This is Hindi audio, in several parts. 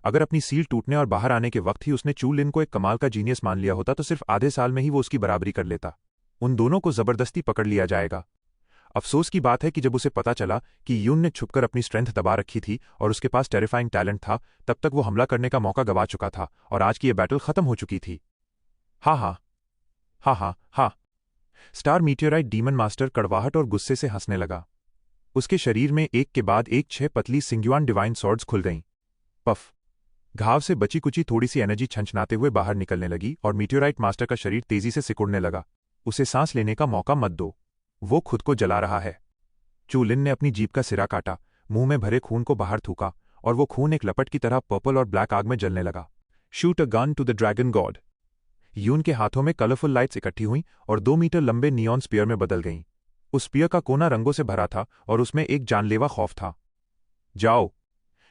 अगर अपनी सील टूटने और बाहर आने के वक्त ही उसने चू लिन को एक कमाल का जीनियस मान लिया होता तो सिर्फ आधे साल में ही वो उसकी बराबरी कर लेता। उन दोनों को जबरदस्ती पकड़ लिया जाएगा। अफसोस की बात है कि जब उसे पता चला कि यून ने छुपकर अपनी स्ट्रेंथ दबा रखी थी और उसके पास टेरिफाइंग टैलेंट था, तब तक वो हमला करने का मौका गवा चुका था और आज की ये बैटल खत्म हो चुकी थी। हाँ हाँ हाँ हाँ हाँ। स्टार मीटियोराइट डीमन मास्टर कड़वाहट और गुस्से से हंसने लगा। उसके शरीर में एक के बाद एक 6 पतली सिंग्युआन डिवाइन सॉर्ड्स खुल गईं। पफ। घाव से बची कुची थोड़ी सी एनर्जी छंछनाते हुए बाहर निकलने लगी और मीटियोराइट मास्टर का शरीर तेजी से सिकुड़ने लगा। उसे सांस लेने का मौका मत दो, वो खुद को जला रहा है। चू लिन ने अपनी जीभ का सिरा काटा, मुंह में भरे खून को बाहर थूका और वो खून एक लपट की तरह पर्पल और ब्लैक आग में जलने लगा। Shoot a gun to the dragon god. Yun के हाथों में कलरफुल लाइट्स इकट्ठी हुईं और 2 मीटर लंबे नियॉन स्पीयर में बदल गईं। उस स्पीयर का कोना रंगों से भरा था और उसमें एक जानलेवा खौफ था। जाओ।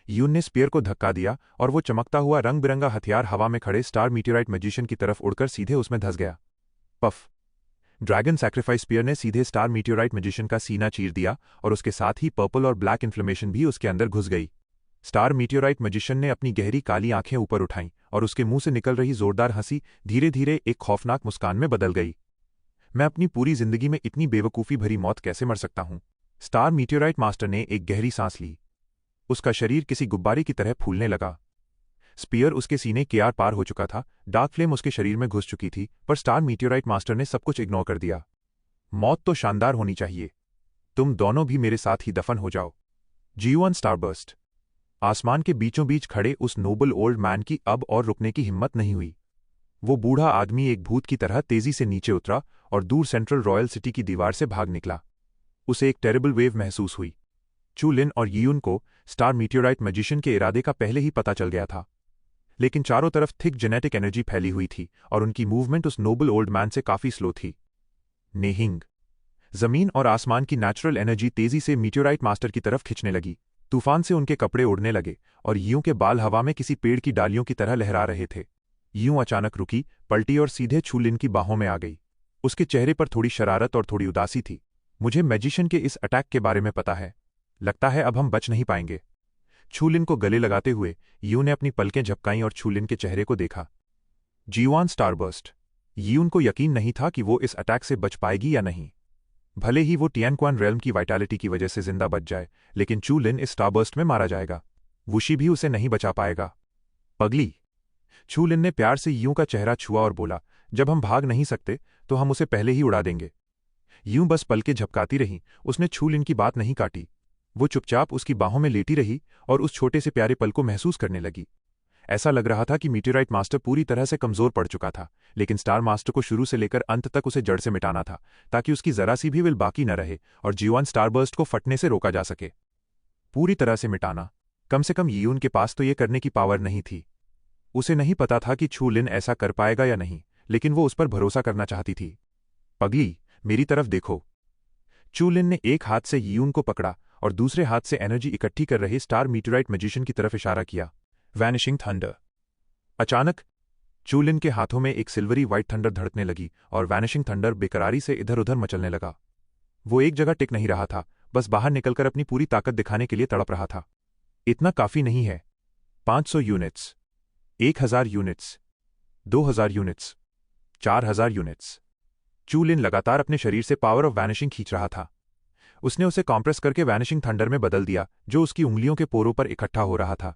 यून ने स्पीयर को धक्का दिया और वो चमकता हुआ रंग बिरंगा हथियार हवा में खड़े स्टार मीटियोराइट मैजिशियन की तरफ उड़कर सीधे उसमें धंस गया। पफ। ड्रैगन सैक्रिफाइस स्पीयर ने सीधे स्टार मीटियोराइट मैजिशियन का सीना चीर दिया और उसके साथ ही पर्पल और ब्लैक इन्फ्लेमेशन भी उसके अंदर घुस गई। स्टार मीटियोराइट मैजिशियन ने अपनी गहरी काली आंखें ऊपर उठाईं और उसके मुंह से निकल रही जोरदार हंसी धीरे धीरे एक खौफनाक मुस्कान में बदल गई। मैं अपनी पूरी जिंदगी में इतनी बेवकूफ़ी भरी मौत कैसे मर सकता हूं? स्टार मीटियोराइट मास्टर ने एक गहरी सांस ली। उसका शरीर किसी गुब्बारे की तरह फूलने लगा। स्पीयर उसके सीने के आर पार हो चुका था, डार्क फ्लेम उसके शरीर में घुस चुकी थी, पर स्टार मीटियोराइट मास्टर ने सब कुछ इग्नोर कर दिया। मौत तो शानदार होनी चाहिए। तुम दोनों भी मेरे साथ ही दफन हो जाओ। G1 starburst. आसमान के बीचों बीच खड़े उस नोबल ओल्ड मैन की अब और रुकने की हिम्मत नहीं हुई। वो बूढ़ा आदमी एक भूत की तरह तेजी से नीचे उतरा और दूर सेंट्रल रॉयल सिटी की दीवार से भाग निकला। उसे एक टेरिबल वेव महसूस हुई। चू लिन और यीयुन को स्टार मीटियोराइट मैजिशियन के इरादे का पहले ही पता चल गया था, लेकिन चारों तरफ थिक जेनेटिक एनर्जी फैली हुई थी और उनकी मूवमेंट उस नोबल ओल्ड मैन से काफी स्लो थी। नेहिंग। जमीन और आसमान की नेचुरल एनर्जी तेजी से मीटियोराइट मास्टर की तरफ खिंचने लगी। तूफान से उनके कपड़े उड़ने लगे और यूं के बाल हवा में किसी पेड़ की डालियों की तरह लहरा रहे थे। यूं अचानक रुकी, पलटी और सीधे चू लिन की बाहों में आ गई। उसके चेहरे पर थोड़ी शरारत और थोड़ी उदासी थी। मुझे मैजिशियन के इस अटैक के बारे में पता है। लगता है अब हम बच नहीं पाएंगे। चू लिन को गले लगाते हुए यूं ने अपनी पलकें झपकाईं और चू लिन के चेहरे को देखा। G1 starburst. यून को यकीन नहीं था कि वो इस अटैक से बच पाएगी या नहीं। भले ही वो टियानक्वान रेल्म की वाइटैलिटी की वजह से जिंदा बच जाए, लेकिन चू लिन इस स्टारबर्स्ट में मारा जाएगा। वुशी भी उसे नहीं बचा पाएगा। पगली। चू लिन ने प्यार से यूं का चेहरा छुआ और बोला, जब हम भाग नहीं सकते तो हम उसे पहले ही उड़ा देंगे। यूं बस पलके झपकाती रही, उसने चू लिन की बात नहीं काटी। वो चुपचाप उसकी बाहों में लेटी रही और उस छोटे से प्यारे पल को महसूस करने लगी। ऐसा लग रहा था कि मीटियोराइट मास्टर पूरी तरह से कमजोर पड़ चुका था, लेकिन स्टार मास्टर को शुरू से लेकर अंत तक उसे जड़ से मिटाना था, ताकि उसकी जरा सी भी विल बाकी न रहे और G1 स्टारबर्स्ट को फटने से रोका जा सके। पूरी तरह से मिटाना। कम से कम यीयुन के पास तो ये करने की पावर नहीं थी। उसे नहीं पता था कि चू लिन ऐसा कर पाएगा या नहीं, लेकिन वो उस पर भरोसा करना चाहती थी। पगली, मेरी तरफ देखो। चू लिन ने एक हाथ से यीयुन को पकड़ा और दूसरे हाथ से एनर्जी इकट्ठी कर रहे स्टार मीटियोराइट मैजिशियन की तरफ इशारा किया। Vanishing thunder. अचानक चू लिन के हाथों में एक सिल्वरी व्हाइट थंडर धड़कने लगी और वैनिशिंग थंडर बेकरारी से इधर उधर मचलने लगा। वो एक जगह टिक नहीं रहा था, बस बाहर निकलकर अपनी पूरी ताकत दिखाने के लिए तड़प रहा था। इतना काफी नहीं है। 500 यूनिट्स, 1000 यूनिट्स, 2000 यूनिट्स, 4000 यूनिट्स। चू लिन लगातार अपने शरीर से पावर ऑफ वैनिशिंग खींच रहा था। उसने उसे कॉम्प्रेस करके वैनिशिंग थंडर में बदल दिया, जो उसकी उंगलियों के पोरों पर इकट्ठा हो रहा था।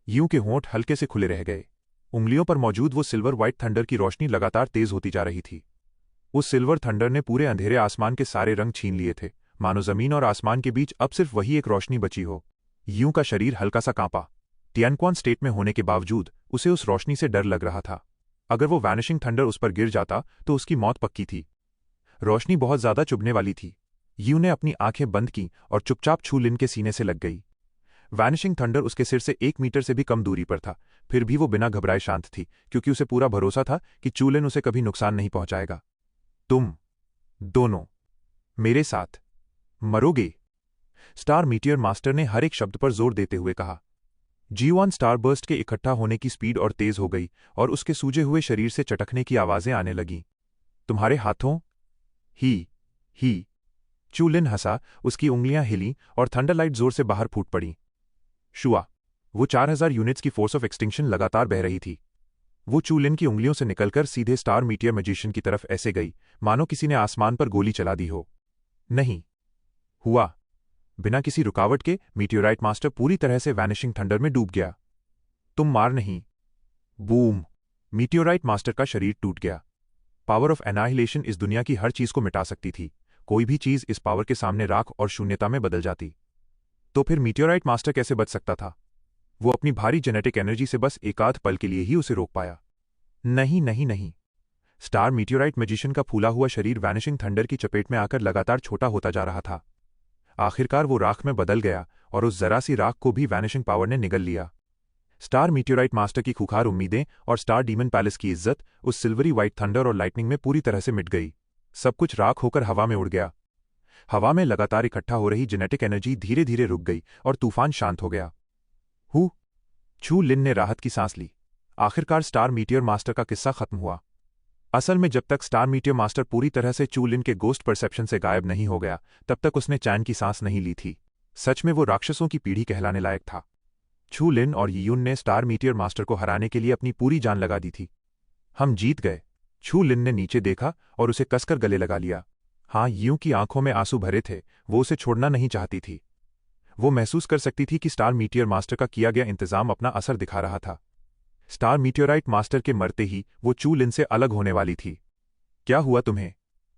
यूं के होंठ हल्के से खुले रह गए। उंगलियों पर मौजूद वो सिल्वर व्हाइट थंडर की रोशनी लगातार तेज होती जा रही थी। उस सिल्वर थंडर ने पूरे अंधेरे आसमान के सारे रंग छीन लिए थे, मानो जमीन और आसमान के बीच अब सिर्फ वही एक रोशनी बची हो। यूं का शरीर हल्का सा कांपा। टियानक्वान स्टेट में होने के बावजूद उसे उस रोशनी से डर लग रहा था। अगर वो वैनिशिंग थंडर उस पर गिर जाता तो उसकी मौत पक्की थी। रोशनी बहुत ज्यादा चुभने वाली थी। यूं ने अपनी आंखें बंद की और चुपचाप चू लिन के सीने से लग गई। वैनिशिंग थंडर उसके सिर से 1 मीटर से भी कम दूरी पर था, फिर भी वो बिना घबराए शांत थी, क्योंकि उसे पूरा भरोसा था कि चू लिन उसे कभी नुकसान नहीं पहुंचाएगा। तुम दोनों मेरे साथ मरोगे, स्टार मीटियर मास्टर ने हर एक शब्द पर जोर देते हुए कहा। G1 स्टारबर्स्ट के इकट्ठा होने की स्पीड और तेज हो गई और उसके सूजे हुए शरीर से चटकने की आवाजें आने लगीं। तुम्हारे हाथों ही। चू लिन हंसा, उसकी उंगलियां हिलीं और थंडरलाइट जोर से बाहर फूट पड़ी। शुआ। वो 4000 यूनिट्स की फोर्स ऑफ एक्सटिंक्शन लगातार बह रही थी। वो चू लिन की उंगलियों से निकलकर सीधे स्टार मीटियर मैजिशियन की तरफ ऐसे गई मानो किसी ने आसमान पर गोली चला दी हो। नहीं हुआ। बिना किसी रुकावट के मीटियोराइट मास्टर पूरी तरह से वैनिशिंग थंडर में डूब गया। तुम मार नहीं। बूम। मीटियोराइट मास्टर का शरीर टूट गया। पावर ऑफ एनाहिलेशन इस दुनिया की हर चीज को मिटा सकती थी। कोई भी चीज इस पावर के सामने राख और शून्यता में बदल जाती। तो फिर मीटियोराइट मास्टर कैसे बच सकता था? वो अपनी भारी जेनेटिक एनर्जी से बस एकाध पल के लिए ही उसे रोक पाया। नहीं नहीं नहीं। स्टार मीटियोराइट मैजिशियन का फूला हुआ शरीर वैनिशिंग थंडर की चपेट में आकर लगातार छोटा होता जा रहा था। आखिरकार वो राख में बदल गया और उस जरा सी राख को भी वैनिशिंग पावर ने निगल लिया। स्टार मीटियोराइट मास्टर की खुखार उम्मीदें और स्टार डीमन पैलेस की इज्जत उस सिल्वरी व्हाइट थंडर और लाइटनिंग में पूरी तरह से मिट गई। सब कुछ राख होकर हवा में उड़ गया। हवा में लगातार इकट्ठा हो रही जेनेटिक एनर्जी धीरे धीरे रुक गई और तूफान शांत हो गया। चू लिन ने राहत की सांस ली। आखिरकार स्टार मीटियर मास्टर का किस्सा खत्म हुआ। असल में जब तक स्टार मीटियर मास्टर पूरी तरह से चू लिन के गोस्ट परसेप्शन से गायब नहीं हो गया तब तक उसने चैन की सांस नहीं ली थी। सच में वो राक्षसों की पीढ़ी कहलाने लायक था। चू लिन और यीयून ने स्टार मीटियर मास्टर को हराने के लिए अपनी पूरी जान लगा दी थी। हम जीत गए। चू लिन ने नीचे देखा और उसे कसकर गले लगा लिया। हाँ, यीयू की आंखों में आंसू भरे थे। वो उसे छोड़ना नहीं चाहती थी। वो महसूस कर सकती थी कि स्टार मीटियर मास्टर का किया गया इंतजाम अपना असर दिखा रहा था। स्टार मीटियोराइट मास्टर के मरते ही वो चू लिन से अलग होने वाली थी। क्या हुआ तुम्हें?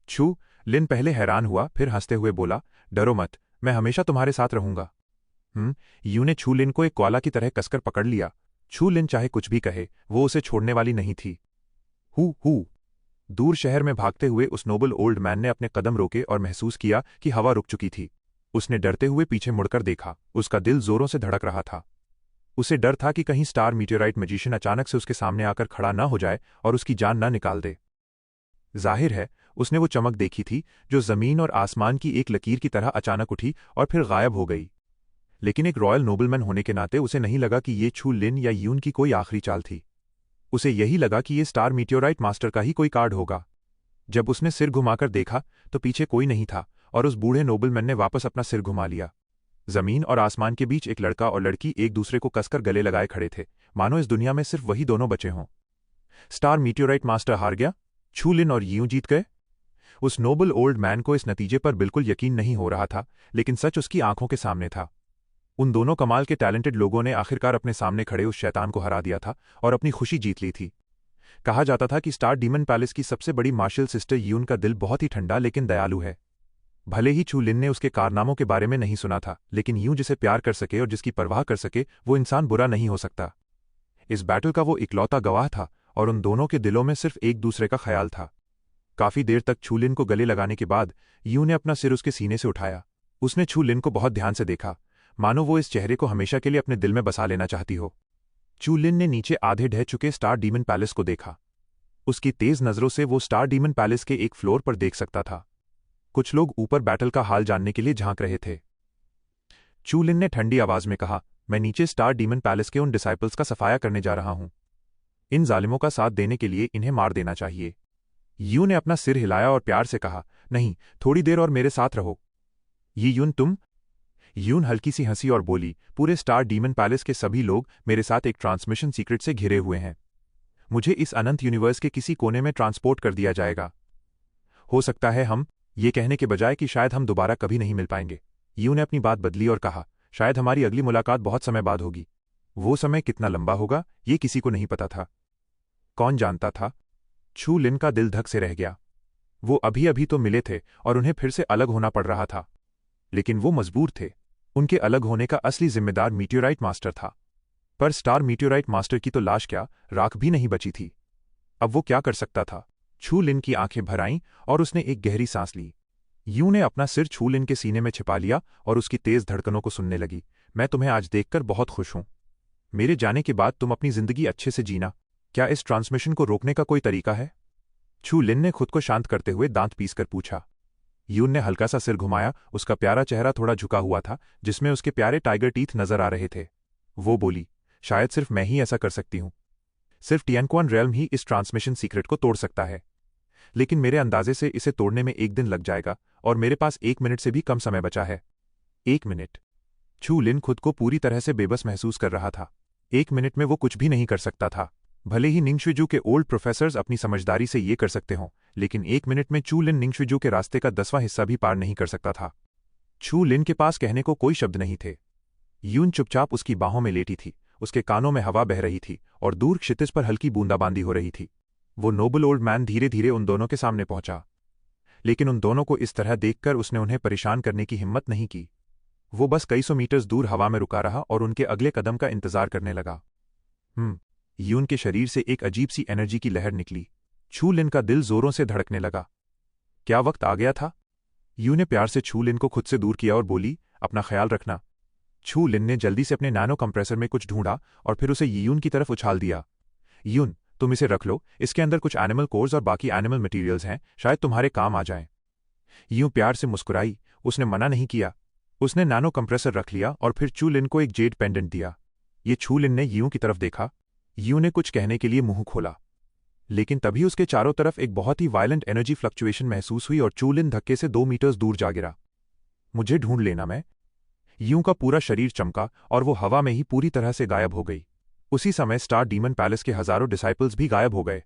चू लिन पहले हैरान हुआ, फिर हंसते हुए बोला, डरो मत, मैं हमेशा तुम्हारे साथ रहूंगा। यू ने चू लिन को एक कोआला की तरह कसकर पकड़ लिया। चू लिन चाहे कुछ भी कहे, वो उसे छोड़ने वाली नहीं थी। हु दूर शहर में भागते हुए उस नोबल ओल्ड मैन ने अपने कदम रोके और महसूस किया कि हवा रुक चुकी थी। उसने डरते हुए पीछे मुड़कर देखा। उसका दिल जोरों से धड़क रहा था। उसे डर था कि कहीं स्टार मीटियोराइट मैजिशियन अचानक से उसके सामने आकर खड़ा न हो जाए और उसकी जान न निकाल दे। जाहिर है उसने वो चमक देखी थी जो जमीन और आसमान की एक लकीर की तरह अचानक उठी और फिर गायब हो गई। लेकिन एक रॉयल नोबलमैन होने के नाते उसे नहीं लगा कि ये चू लिन या यून की कोई आखिरी चाल थी। उसे यही लगा कि ये स्टार मीटियोराइट मास्टर का ही कोई कार्ड होगा। जब उसने सिर घुमाकर देखा तो पीछे कोई नहीं था और उस बूढ़े नोबलमैन ने वापस अपना सिर घुमा लिया। जमीन और आसमान के बीच एक लड़का और लड़की एक दूसरे को कसकर गले लगाए खड़े थे, मानो इस दुनिया में सिर्फ वही दोनों बचे हों। स्टार मीटियोराइट मास्टर हार गया? चू लिन और यीयू जीत गए? उस नोबल ओल्ड मैन को इस नतीजे पर बिल्कुल यकीन नहीं हो रहा था, लेकिन सच उसकी आंखों के सामने था। उन दोनों कमाल के टैलेंटेड लोगों ने आखिरकार अपने सामने खड़े उस शैतान को हरा दिया था और अपनी खुशी जीत ली थी। कहा जाता था कि स्टार डीमन पैलेस की सबसे बड़ी मार्शल सिस्टर यीयून का दिल बहुत ही ठंडा लेकिन दयालु है। भले ही चू लिन ने उसके कारनामों के बारे में नहीं सुना था, लेकिन यूं जिसे प्यार कर सके और जिसकी परवाह कर सके वो इंसान बुरा नहीं हो सकता। इस बैटल का वो इकलौता गवाह था और उन दोनों के दिलों में सिर्फ एक दूसरे का ख्याल था। काफी देर तक चू लिन को गले लगाने के बाद यू ने अपना सिर उसके सीने से उठाया। उसने चू लिन को बहुत ध्यान से देखा, मानो वो इस चेहरे को हमेशा के लिए अपने दिल में बसा लेना चाहती हो। चू लिन ने नीचे आधे ढह चुके स्टार डीमन पैलेस को देखा। उसकी तेज नजरों से वो स्टार डीमन पैलेस के एक फ्लोर पर देख सकता था। कुछ लोग ऊपर बैटल का हाल जानने के लिए झांक रहे थे। चू लिन ने ठंडी आवाज में कहा, मैं नीचे स्टार डीमन पैलेस के उन डिसाइपल्स का सफाया करने जा रहा हूं। इन जालिमों का साथ देने के लिए इन्हें मार देना चाहिए। यू ने अपना सिर हिलाया और प्यार से कहा, नहीं, थोड़ी देर और मेरे साथ रहो। ये यून तुम? यून हल्की सी हंसी और बोली, पूरे स्टार डीमन पैलेस के सभी लोग मेरे साथ एक ट्रांसमिशन सीक्रेट से घिरे हुए हैं। मुझे इस अनंत यूनिवर्स के किसी कोने में ट्रांसपोर्ट कर दिया जाएगा। हो सकता है हम, ये कहने के बजाय कि शायद हम दोबारा कभी नहीं मिल पाएंगे। यू ने अपनी बात बदली और कहा, शायद हमारी अगली मुलाकात बहुत समय बाद होगी। वो समय कितना लंबा होगा ये किसी को नहीं पता था। कौन जानता था? चू लिन का दिल धक से रह गया। वो अभी अभी तो मिले थे और उन्हें फिर से अलग होना पड़ रहा था, लेकिन वो मजबूर थे। उनके अलग होने का असली जिम्मेदार मीटियोराइट मास्टर था। पर स्टार मीटियोराइट मास्टर की तो लाश क्या, राख भी नहीं बची थी। अब वो क्या कर सकता था? चू लिन की आंखें भर आईं और उसने एक गहरी सांस ली। यू ने अपना सिर चू लिन के सीने में छिपा लिया और उसकी तेज धड़कनों को सुनने लगी। मैं तुम्हें आज देखकर बहुत खुश हूं। मेरे जाने के बाद तुम अपनी जिंदगी अच्छे से जीना। क्या इस ट्रांसमिशन को रोकने का कोई तरीका है? चू लिन ने खुद को शांत करते हुए दांत पीसकर पूछा। यून ने हल्का सा सिर घुमाया। उसका प्यारा चेहरा थोड़ा झुका हुआ था, जिसमें उसके प्यारे टाइगर टीथ नजर आ रहे थे। वो बोली, शायद सिर्फ मैं ही ऐसा कर सकती हूं। सिर्फ टियनक्वान रेल्म ही इस ट्रांसमिशन सीक्रेट को तोड़ सकता है। लेकिन मेरे अंदाजे से इसे तोड़ने में 1 दिन लग जाएगा और मेरे पास 1 मिनट से भी कम समय बचा है। 1 मिनट? छू लिन खुद को पूरी तरह से बेबस महसूस कर रहा था। 1 मिनट में वो कुछ भी नहीं कर सकता था। भले ही निंगशुजू के ओल्ड प्रोफेसर्स अपनी समझदारी से ये कर सकते हों, लेकिन 1 मिनट में छू लिन निंगशुजू के रास्ते का 10वां हिस्सा भी पार नहीं कर सकता था। छू लिन के पास कहने को कोई शब्द नहीं थे। यून चुपचाप उसकी बाहों में लेटी थी, उसके कानों में हवा बह रही थी और दूर क्षितिज पर हल्की बूंदाबांदी हो रही थी। वो नोबल ओल्ड मैन धीरे धीरे उन दोनों के सामने पहुंचा, लेकिन उन दोनों को इस तरह देखकर उसने उन्हें परेशान करने की हिम्मत नहीं की। वो बस कई सौ मीटर्स दूर हवा में रुका रहा और उनके अगले कदम का इंतजार करने लगा। यून के शरीर से एक अजीब सी एनर्जी की लहर निकली। छू लिन का दिल जोरों से धड़कने लगा। क्या वक्त आ गया था? यून ने प्यार से छू लिन को खुद से दूर किया और बोली, अपना ख्याल रखना। छू लिन ने जल्दी से अपने नैनो कंप्रेसर में कुछ ढूंढा और फिर उसे यून की तरफ उछाल दिया। यून, तुम इसे रख लो, इसके अंदर कुछ एनिमल कोर्स और बाकी एनिमल मटीरियल्स हैं, शायद तुम्हारे काम आ जाएं। यूं प्यार से मुस्कुराई, उसने मना नहीं किया। उसने नैनो कंप्रेसर रख लिया और फिर छू लिन को एक जेड पेंडेंट दिया। ये छू लिन ने यूं की तरफ देखा। यूं ने कुछ कहने के लिए मुंह खोला, लेकिन तभी उसके चारों तरफ एक बहुत ही वायलेंट एनर्जी फ्लक्चुएशन महसूस हुई और छू लिन धक्के से 2 मीटर्स दूर जा गिरा। मुझे ढूंढ लेना। मैं। यूं का पूरा शरीर चमका और वो हवा में ही पूरी तरह से गायब हो गई। उसी समय स्टार डीमन पैलेस के हजारों डिसाइपल्स भी गायब हो गए।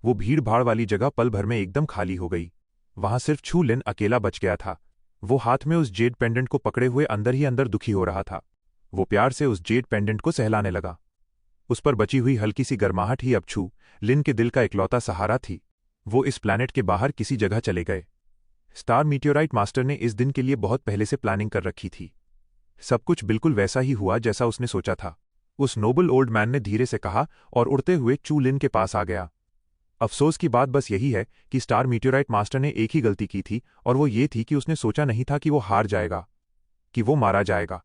वो भीड़ भाड़ वाली जगह पल भर में एकदम खाली हो गई। वहां सिर्फ छू लिन अकेला बच गया था। वो हाथ में उस जेड पेंडेंट को पकड़े हुए अंदर ही अंदर दुखी हो रहा था। वो प्यार से उस जेड पेंडेंट को सहलाने लगा। उस पर बची हुई हल्की सी गर्माहट ही अब छू लिन के दिल का इकलौता सहारा थी। वो इस प्लैनेट के बाहर किसी जगह चले गए। स्टार मीटियोराइट मास्टर ने इस दिन के लिए बहुत पहले से प्लानिंग कर रखी थी। सब कुछ बिल्कुल वैसा ही हुआ जैसा उसने सोचा था। उस नोबल ओल्ड मैन ने धीरे से कहा और उड़ते हुए छू लिन के पास आ गया। अफसोस की बात बस यही है कि स्टार मीटियोराइट मास्टर ने एक ही गलती की थी, और वो ये थी कि उसने सोचा नहीं था कि वो हार जाएगा, कि वो मारा जाएगा।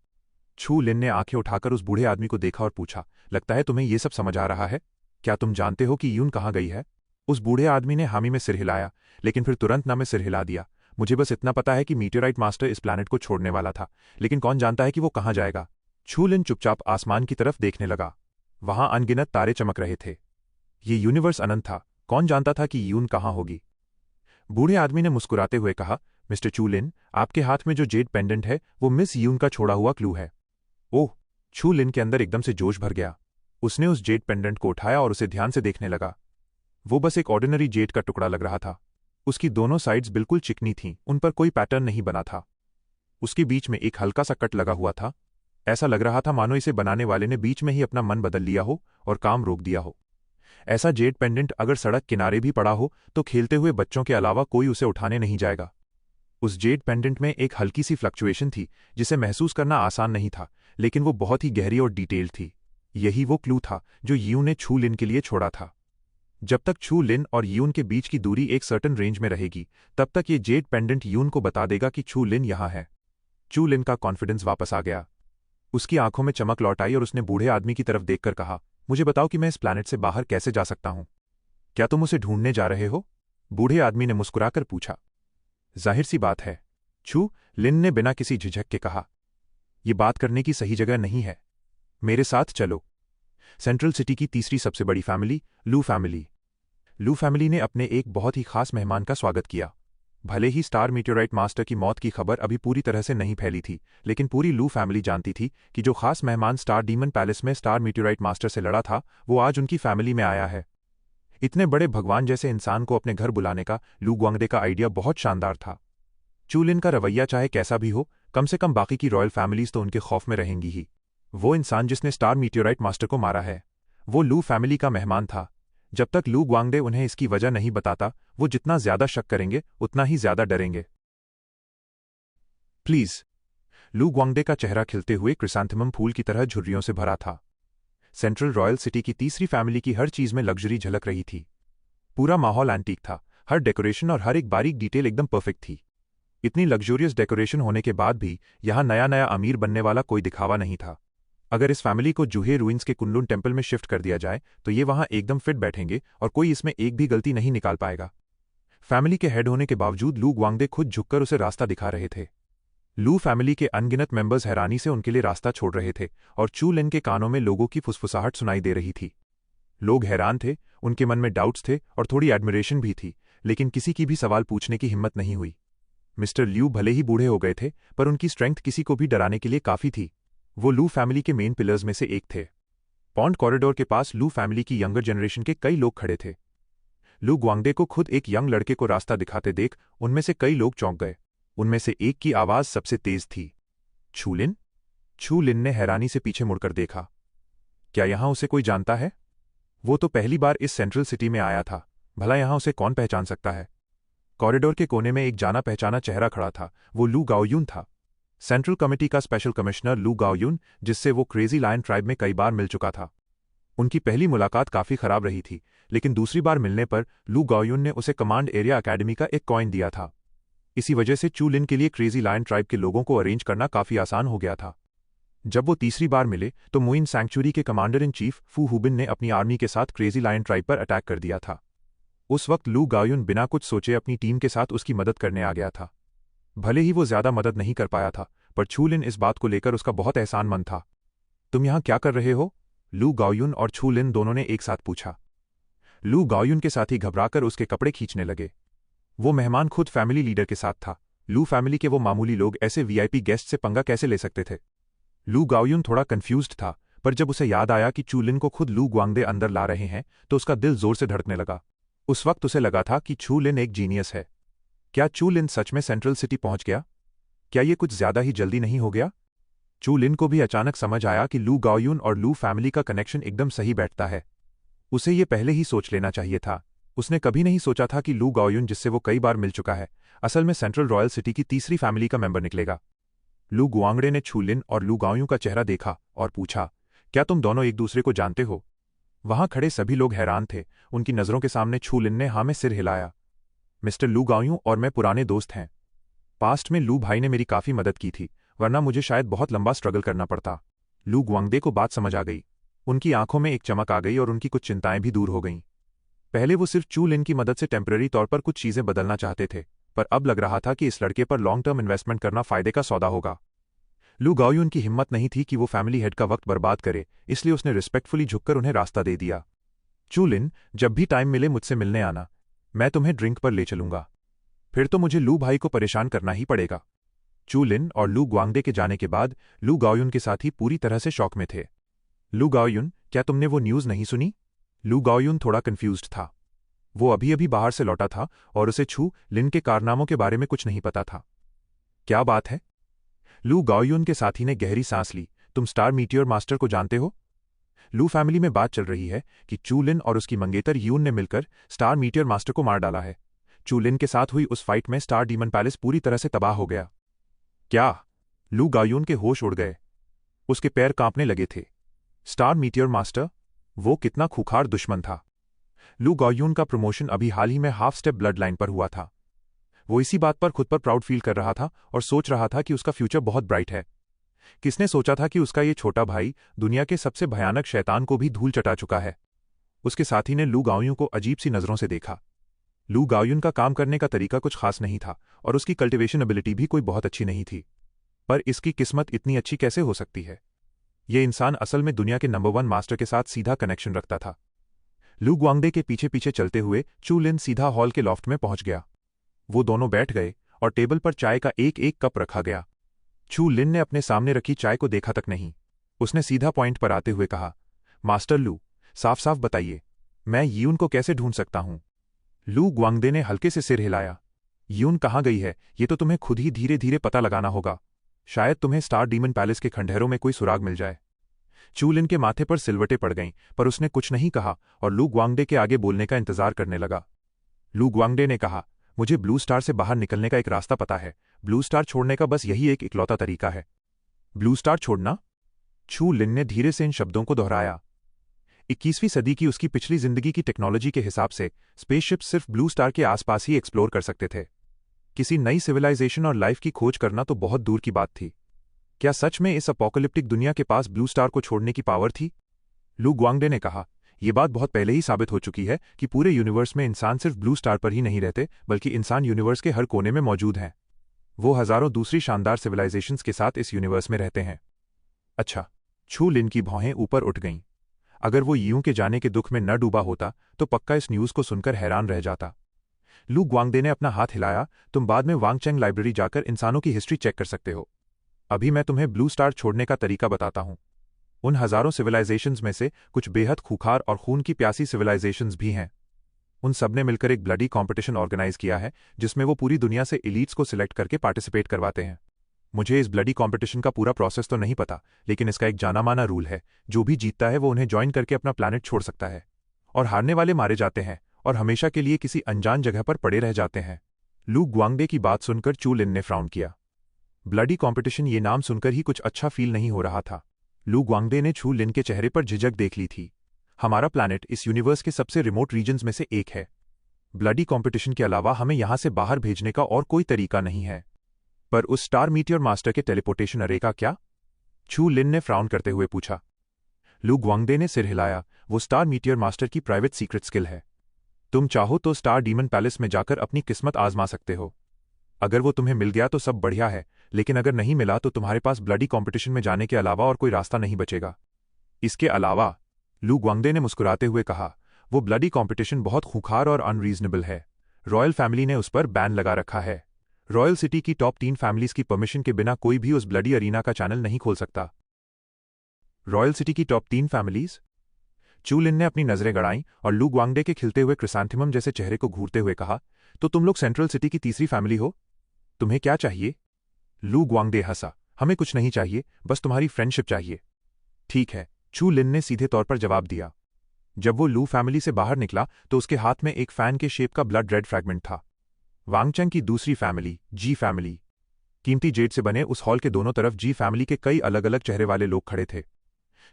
छू लिन ने आंखें उठाकर उस बूढ़े आदमी को देखा और पूछा, लगता है तुम्हें ये सब समझ आ रहा है? क्या तुम जानते हो कि यून कहाँ गई है? उस बूढ़े आदमी ने हामी में सिर हिलाया, लेकिन फिर तुरंत ना में सिर हिला दिया। मुझे बस इतना पता है कि मीटियोराइट मास्टर इस प्लैनेट को छोड़ने वाला था, लेकिन कौन जानता है कि वो कहाँ जाएगा। छू लिन चुपचाप आसमान की तरफ देखने लगा। वहां अनगिनत तारे चमक रहे थे। ये यूनिवर्स अनंत था, कौन जानता था कि यून कहाँ होगी। बूढ़े आदमी ने मुस्कुराते हुए कहा, मिस्टर छू लिन, आपके हाथ में जो जेड पेंडेंट है वो मिस यून का छोड़ा हुआ क्लू है। ओह! छू लिन के अंदर एकदम से जोश भर गया। उसने उस जेड पेंडेंट को उठाया और उसे ध्यान से देखने लगा। वो बस एक ऑर्डिनरी जेड का टुकड़ा लग रहा था। उसकी दोनों साइड्स बिल्कुल चिकनी थीं, उन पर कोई पैटर्न नहीं बना था। उसके बीच में एक हल्का सा कट लगा हुआ था। ऐसा लग रहा था मानो इसे बनाने वाले ने बीच में ही अपना मन बदल लिया हो और काम रोक दिया हो। ऐसा जेड पेंडेंट अगर सड़क किनारे भी पड़ा हो तो खेलते हुए बच्चों के अलावा कोई उसे उठाने नहीं जाएगा। उस जेड पेंडेंट में एक हल्की सी फ्लक्चुएशन थी जिसे महसूस करना आसान नहीं था, लेकिन वो बहुत ही गहरी और डिटेल्ड थी। यही वो क्लू था जो यून ने छू लिन के लिए छोड़ा था। जब तक छू लिन और यून के बीच की दूरी एक सर्टन रेंज में रहेगी, तब तक ये जेड पेंडेंट यून को बता देगा कि छू लिन यहां है। छू लिन का कॉन्फिडेंस वापस आ गया। उसकी आंखों में चमक लौट आई और उसने बूढ़े आदमी की तरफ देखकर कहा, मुझे बताओ कि मैं इस प्लैनेट से बाहर कैसे जा सकता हूं? क्या तुम उसे ढूंढने जा रहे हो? बूढ़े आदमी ने मुस्कुराकर पूछा। जाहिर सी बात है, छू लिन ने बिना किसी झिझक के कहा। यह बात करने की सही जगह नहीं है। मेरे साथ चलो। सेंट्रल सिटी की तीसरी सबसे बड़ी फैमिली, लू फैमिली। लू फैमिली ने अपने एक बहुत ही खास मेहमान का स्वागत किया। भले ही स्टार मीटियोराइट मास्टर की मौत की खबर अभी पूरी तरह से नहीं फैली थी, लेकिन पूरी लू फैमिली जानती थी कि जो खास मेहमान स्टार डीमन पैलेस में स्टार मीटियोराइट मास्टर से लड़ा था, वो आज उनकी फैमिली में आया है। इतने बड़े भगवान जैसे इंसान को अपने घर बुलाने का लू ग्वांगडे का आइडिया बहुत शानदार था। छू लिन का रवैया चाहे कैसा भी हो, कम से कम बाकी की रॉयल फैमिलीज तो उनके खौफ में रहेंगी ही। वो इंसान जिसने स्टार मीटियोराइट मास्टर को मारा है, वो लू फैमिली का मेहमान था। जब तक लू ग्वांगडे उन्हें इसकी वजह नहीं बताता, वो जितना ज्यादा शक करेंगे उतना ही ज्यादा डरेंगे। प्लीज। लू ग्वांगडे का चेहरा खिलते हुए क्रिसैंथेमम फूल की तरह झुर्रियों से भरा था। सेंट्रल रॉयल सिटी की तीसरी फैमिली की हर चीज में लग्जरी झलक रही थी। पूरा माहौल एंटीक था, हर डेकोरेशन और हर एक बारीक डिटेल एकदम परफेक्ट थी। इतनी लग्जूरियस डेकोरेशन होने के बाद भी यहां नया नया अमीर बनने वाला कोई दिखावा नहीं था। अगर इस फैमिली को जूहे रूइंस के कुनलुन टेम्पल में शिफ्ट कर दिया जाए तो ये वहां एकदम फिट बैठेंगे और कोई इसमें एक भी गलती नहीं निकाल पाएगा। फैमिली के हेड होने के बावजूद लू ग्वांगडे खुद झुककर उसे रास्ता दिखा रहे थे। लू फैमिली के अनगिनत मेंबर्स हैरानी से उनके लिए रास्ता छोड़ रहे थे और छू लिन के कानों में लोगों की फुसफुसाहट सुनाई दे रही थी। लोग हैरान थे, उनके मन में डाउट्स थे और थोड़ी एडमिरेशन भी थी, लेकिन किसी की भी सवाल पूछने की हिम्मत नहीं हुई। मिस्टर ल्यू भले ही बूढ़े हो गए थे, पर उनकी स्ट्रेंथ किसी को भी डराने के लिए काफी थी। वो लू फैमिली के मेन पिलर्स में से एक थे। पॉन्ड कॉरिडोर के पास लू फैमिली की यंगर जनरेशन के कई लोग खड़े थे। लू ग्वांगडे को खुद एक यंग लड़के को रास्ता दिखाते देख उनमें से कई लोग चौंक गए। उनमें से एक की आवाज सबसे तेज थी, छूलिन। छूलिन ने हैरानी से पीछे मुड़कर देखा। क्या यहां उसे कोई जानता है? वो तो पहली बार इस सेंट्रल सिटी में आया था, भला यहां उसे कौन पहचान सकता है? कॉरिडोर के कोने में एक जाना पहचाना चेहरा खड़ा था। वो लू गाओयुन था, सेंट्रल कमेटी का स्पेशल कमिश्नर लू गाओयुन, जिससे वो क्रेजी लायन ट्राइब में कई बार मिल चुका था। उनकी पहली मुलाकात काफी खराब रही थी, लेकिन दूसरी बार मिलने पर लू गाओयुन ने उसे कमांड एरिया अकेडमी का एक कॉइन दिया था। इसी वजह से चू लिन के लिए क्रेजी लायन ट्राइब के लोगों को अरेंज करना काफी आसान हो गया था। जब वो तीसरी बार मिले तो मुइन सैंक्चुरी के कमांडर इन चीफ फू हुबिन ने अपनी आर्मी के साथ क्रेजी लायन ट्राइब पर अटैक कर दिया था। उस वक्त लू गाओयुन बिना कुछ सोचे अपनी टीम के साथ उसकी मदद करने आ गया था। भले ही वो ज्यादा मदद नहीं कर पाया था, पर छू लिन इस बात को लेकर उसका बहुत एहसानमंद था। तुम यहां क्या कर रहे हो? लू गाओयुन और छू लिन दोनों ने एक साथ पूछा। लू गाओयुन के साथी घबराकर उसके कपड़े खींचने लगे। वो मेहमान खुद फैमिली लीडर के साथ था। लू फैमिली के वो मामूली लोग ऐसे वीआईपी गेस्ट से पंगा कैसे ले सकते थे? लू गाओयुन थोड़ा कंफ्यूज्ड था, पर जब उसे याद आया कि चू लिन को खुद लू ग्वांगडे अंदर ला रहे हैं तो उसका दिल जोर से धड़कने लगा। उस वक्त उसे लगा था कि चू लिन एक जीनियस है। क्या चू लिन सच में सेंट्रल सिटी पहुंच गया? क्या ये कुछ ज्यादा ही जल्दी नहीं हो गया? चू लिन को भी अचानक समझ आया कि लू गाओयुन और लू फैमिली का कनेक्शन एकदम सही बैठता है। उसे ये पहले ही सोच लेना चाहिए था। उसने कभी नहीं सोचा था कि लू गाओयुन, जिससे वो कई बार मिल चुका है, असल में सेंट्रल रॉयल सिटी की तीसरी फैमिली का मेंबर निकलेगा। लू ग्वांगडे ने छू लिन और लू गाओयुन का चेहरा देखा और पूछा, क्या तुम दोनों एक दूसरे को जानते हो? वहां खड़े सभी लोग हैरान थे। उनकी नजरों के सामने छू लिन ने हाँ में सिर हिलाया। मिस्टर लू गाओयुन और मैं पुराने दोस्त हैं। पास्ट में लू भाई ने मेरी काफी मदद की थी, वरना मुझे शायद बहुत लंबा स्ट्रगल करना पड़ता। लू ग्वांगडे को बात समझ आ गई। उनकी आंखों में एक चमक आ गई और उनकी कुछ चिंताएं भी दूर हो गईं। पहले वो सिर्फ चू लिन की मदद से टेम्पररी तौर पर कुछ चीजें बदलना चाहते थे, पर अब लग रहा था कि इस लड़के पर लॉन्ग टर्म इन्वेस्टमेंट करना फायदे का सौदा होगा। लू गाओयुन की हिम्मत नहीं थी कि वो फैमिली हेड का वक्त बर्बाद करे, इसलिए उसने रिस्पेक्टफुली झुककर उन्हें रास्ता दे दिया। चू लिन, जब भी टाइम मिले मुझसे मिलने आना, मैं तुम्हें ड्रिंक पर ले चलूंगा। फिर तो मुझे लू भाई को परेशान करना ही पड़ेगा। चू लिन और लू ग्वांगडे के जाने के बाद लू गाओयुन के साथी पूरी तरह से शॉक में थे। लू गाओयुन, क्या तुमने वो न्यूज़ नहीं सुनी? लू गाओयुन थोड़ा कंफ्यूज्ड था। वो अभी अभी बाहर से लौटा था और उसे छू लिन के कारनामों के बारे में कुछ नहीं पता था। क्या बात है? लू गाओयुन के साथी ने गहरी सांस ली। तुम स्टार मीटियोर मास्टर को जानते हो? लू फैमिली में बात चल रही है कि चू लिन और उसकी मंगेतर यून ने मिलकर स्टार मीटियोर मास्टर को मार डाला है। चू लिन के साथ हुई उस फाइट में स्टार डीमन पैलेस पूरी तरह से तबाह हो गया। क्या? लू गाओयुन के होश उड़ गए। उसके पैर कांपने लगे थे। Star meteor master? वो कितना खूंखार दुश्मन था। लू गाओयुन का प्रमोशन अभी हाल ही में हाफ स्टेप ब्लड लाइन पर हुआ था। वो इसी बात पर खुद पर प्राउड फील कर रहा था और सोच रहा था कि उसका फ्यूचर बहुत ब्राइट है। किसने सोचा था कि उसका ये छोटा भाई दुनिया के सबसे भयानक शैतान को भी धूल चटा चुका है। उसके साथी ने लू गाओयुन को अजीब सी नजरों से देखा। लू गाओयुन का काम करने का तरीका कुछ खास नहीं था और उसकी कल्टिवेशन एबिलिटी भी कोई बहुत अच्छी नहीं थी। पर इसकी किस्मत इतनी अच्छी कैसे हो सकती है? ये इंसान असल में दुनिया के नंबर 1 मास्टर के साथ सीधा कनेक्शन रखता था। लू ग्वांगडे के पीछे पीछे चलते हुए चू लिन सीधा हॉल के लॉफ्ट में पहुंच गया। वो दोनों बैठ गए और टेबल पर चाय का एक एक कप रखा गया। चू लिन ने अपने सामने रखी चाय को देखा तक नहीं। उसने सीधा पॉइंट पर आते हुए कहा, मास्टर लू, साफ साफ बताइए, मैं यून को कैसे ढूंढ सकता हूं? लू ग्वांगडे ने हल्के से सिर हिलाया। यून कहाँ गई है, ये तो तुम्हें खुद ही धीरे धीरे पता लगाना होगा। शायद तुम्हें स्टार डीमन पैलेस के खंडहरों में कोई सुराग मिल जाए। चू लिन के माथे पर सिलवटें पड़ गईं, पर उसने कुछ नहीं कहा और लू ग्वांगडे के आगे बोलने का इंतजार करने लगा। लू ग्वांगडे ने कहा, मुझे ब्लू स्टार से बाहर निकलने का एक रास्ता पता है। ब्लू स्टार छोड़ने का बस यही एक इकलौता तरीका है। ब्लू स्टार छोड़ना? चू लिन ने धीरे से इन शब्दों को दोहराया। 21वीं सदी की उसकी पिछली जिंदगी की टेक्नोलॉजी के हिसाब से स्पेसशिप सिर्फ ब्लू स्टार के आसपास ही एक्सप्लोर कर सकते थे। किसी नई सिविलाइजेशन और लाइफ की खोज करना तो बहुत दूर की बात थी। क्या सच में इस अपोकलिप्टिक दुनिया के पास ब्लू स्टार को छोड़ने की पावर थी? लू ग्वांगडे ने कहा, यह बात बहुत पहले ही साबित हो चुकी है कि पूरे यूनिवर्स में इंसान सिर्फ ब्लू स्टार पर ही नहीं रहते, बल्कि इंसान यूनिवर्स के हर कोने में मौजूद हैं। वो हजारों दूसरी शानदार सिविलाइजेशंस के साथ इस यूनिवर्स में रहते हैं। अच्छा। छू लिन की भौहें ऊपर उठ गईं। अगर वो यूं के जाने के दुख में न डूबा होता तो पक्का इस न्यूज को सुनकर हैरान रह जाता। लू ग्वांगदे ने अपना हाथ हिलाया। तुम बाद में वांगचेंग लाइब्रेरी जाकर इंसानों की हिस्ट्री चेक कर सकते हो। अभी मैं तुम्हें ब्लू स्टार छोड़ने का तरीका बताता हूं। उन हजारों सिविलाइजेशंस में से कुछ बेहद खूंखार और खून की प्यासी सिविलाइजेशंस भी हैं। उन सब ने मिलकर एक ब्लडी कॉम्पिटिशन ऑर्गेनाइज किया है, जिसमें वो पूरी दुनिया से एलीट्स को सिलेक्ट करके पार्टिसिपेट करवाते हैं। मुझे इस ब्लडी कॉम्पिटिशन का पूरा प्रोसेस तो नहीं पता, लेकिन इसका एक जाना माना रूल है, जो भी जीतता है वो उन्हें ज्वाइन करके अपना प्लैनेट छोड़ सकता है, और हारने वाले मारे जाते हैं और हमेशा के लिए किसी अनजान जगह पर पड़े रह जाते हैं। लू ग्वांगडे की बात सुनकर चू लिन ने फ्राउन किया। ब्लडी कॉम्पिटिशन ये नाम सुनकर ही कुछ अच्छा फील नहीं हो रहा था। लू ग्वांगडे ने चू लिन के चेहरे पर झिझक देख ली थी। हमारा प्लैनेट इस यूनिवर्स के सबसे रिमोट रीजन्स में से एक है। ब्लडी कॉम्पिटिशन के अलावा हमें यहां से बाहर भेजने का और कोई तरीका नहीं है। पर उस स्टार मीटियर मास्टर के टेलीपोर्टेशन अरे का क्या? चू लिन ने फ्राउन करते हुए पूछा। लू ग्वांगडे ने सिर हिलाया। वो स्टार मीटियर मास्टर की प्राइवेट सीक्रेट स्किल है। तुम चाहो तो स्टार डीमन पैलेस में जाकर अपनी किस्मत आजमा सकते हो। अगर वो तुम्हें मिल गया तो सब बढ़िया है, लेकिन अगर नहीं मिला तो तुम्हारे पास ब्लडी कॉम्पिटिशन में जाने के अलावा और कोई रास्ता नहीं बचेगा। इसके अलावा, लू ग्वांगडे ने मुस्कुराते हुए कहा, वो ब्लडी कॉम्पिटिशन बहुत खूंखार और अनरीजनेबल है। रॉयल फैमिली ने उस पर बैन लगा रखा है। रॉयल सिटी की टॉप 3 फैमिलीज की परमिशन के बिना कोई भी उस ब्लडी अरीना का चैनल नहीं खोल सकता। रॉयल सिटी की टॉप 3 फैमिलीज? चू लिन ने अपनी नजरें गड़ाईं और लू ग्वांगडे के खिलते हुए क्रिसैंथेमम जैसे चेहरे को घूरते हुए कहा, तो तुम लोग सेंट्रल सिटी की तीसरी फैमिली हो? तुम्हें क्या चाहिए? लू ग्वांगडे हंसा। हमें कुछ नहीं चाहिए, बस तुम्हारी फ्रेंडशिप चाहिए। ठीक है, चू लिन ने सीधे तौर पर जवाब दिया। जब वो लू फैमिली से बाहर निकला तो उसके हाथ में एक फैन के शेप का ब्लड रेड फ्रैगमेंट था। वांगचेंग की दूसरी फैमिली, जी फैमिली। कीमती जेड से बने उस हॉल के दोनों तरफ जी फैमिली के कई अलग अलग चेहरे वाले लोग खड़े थे।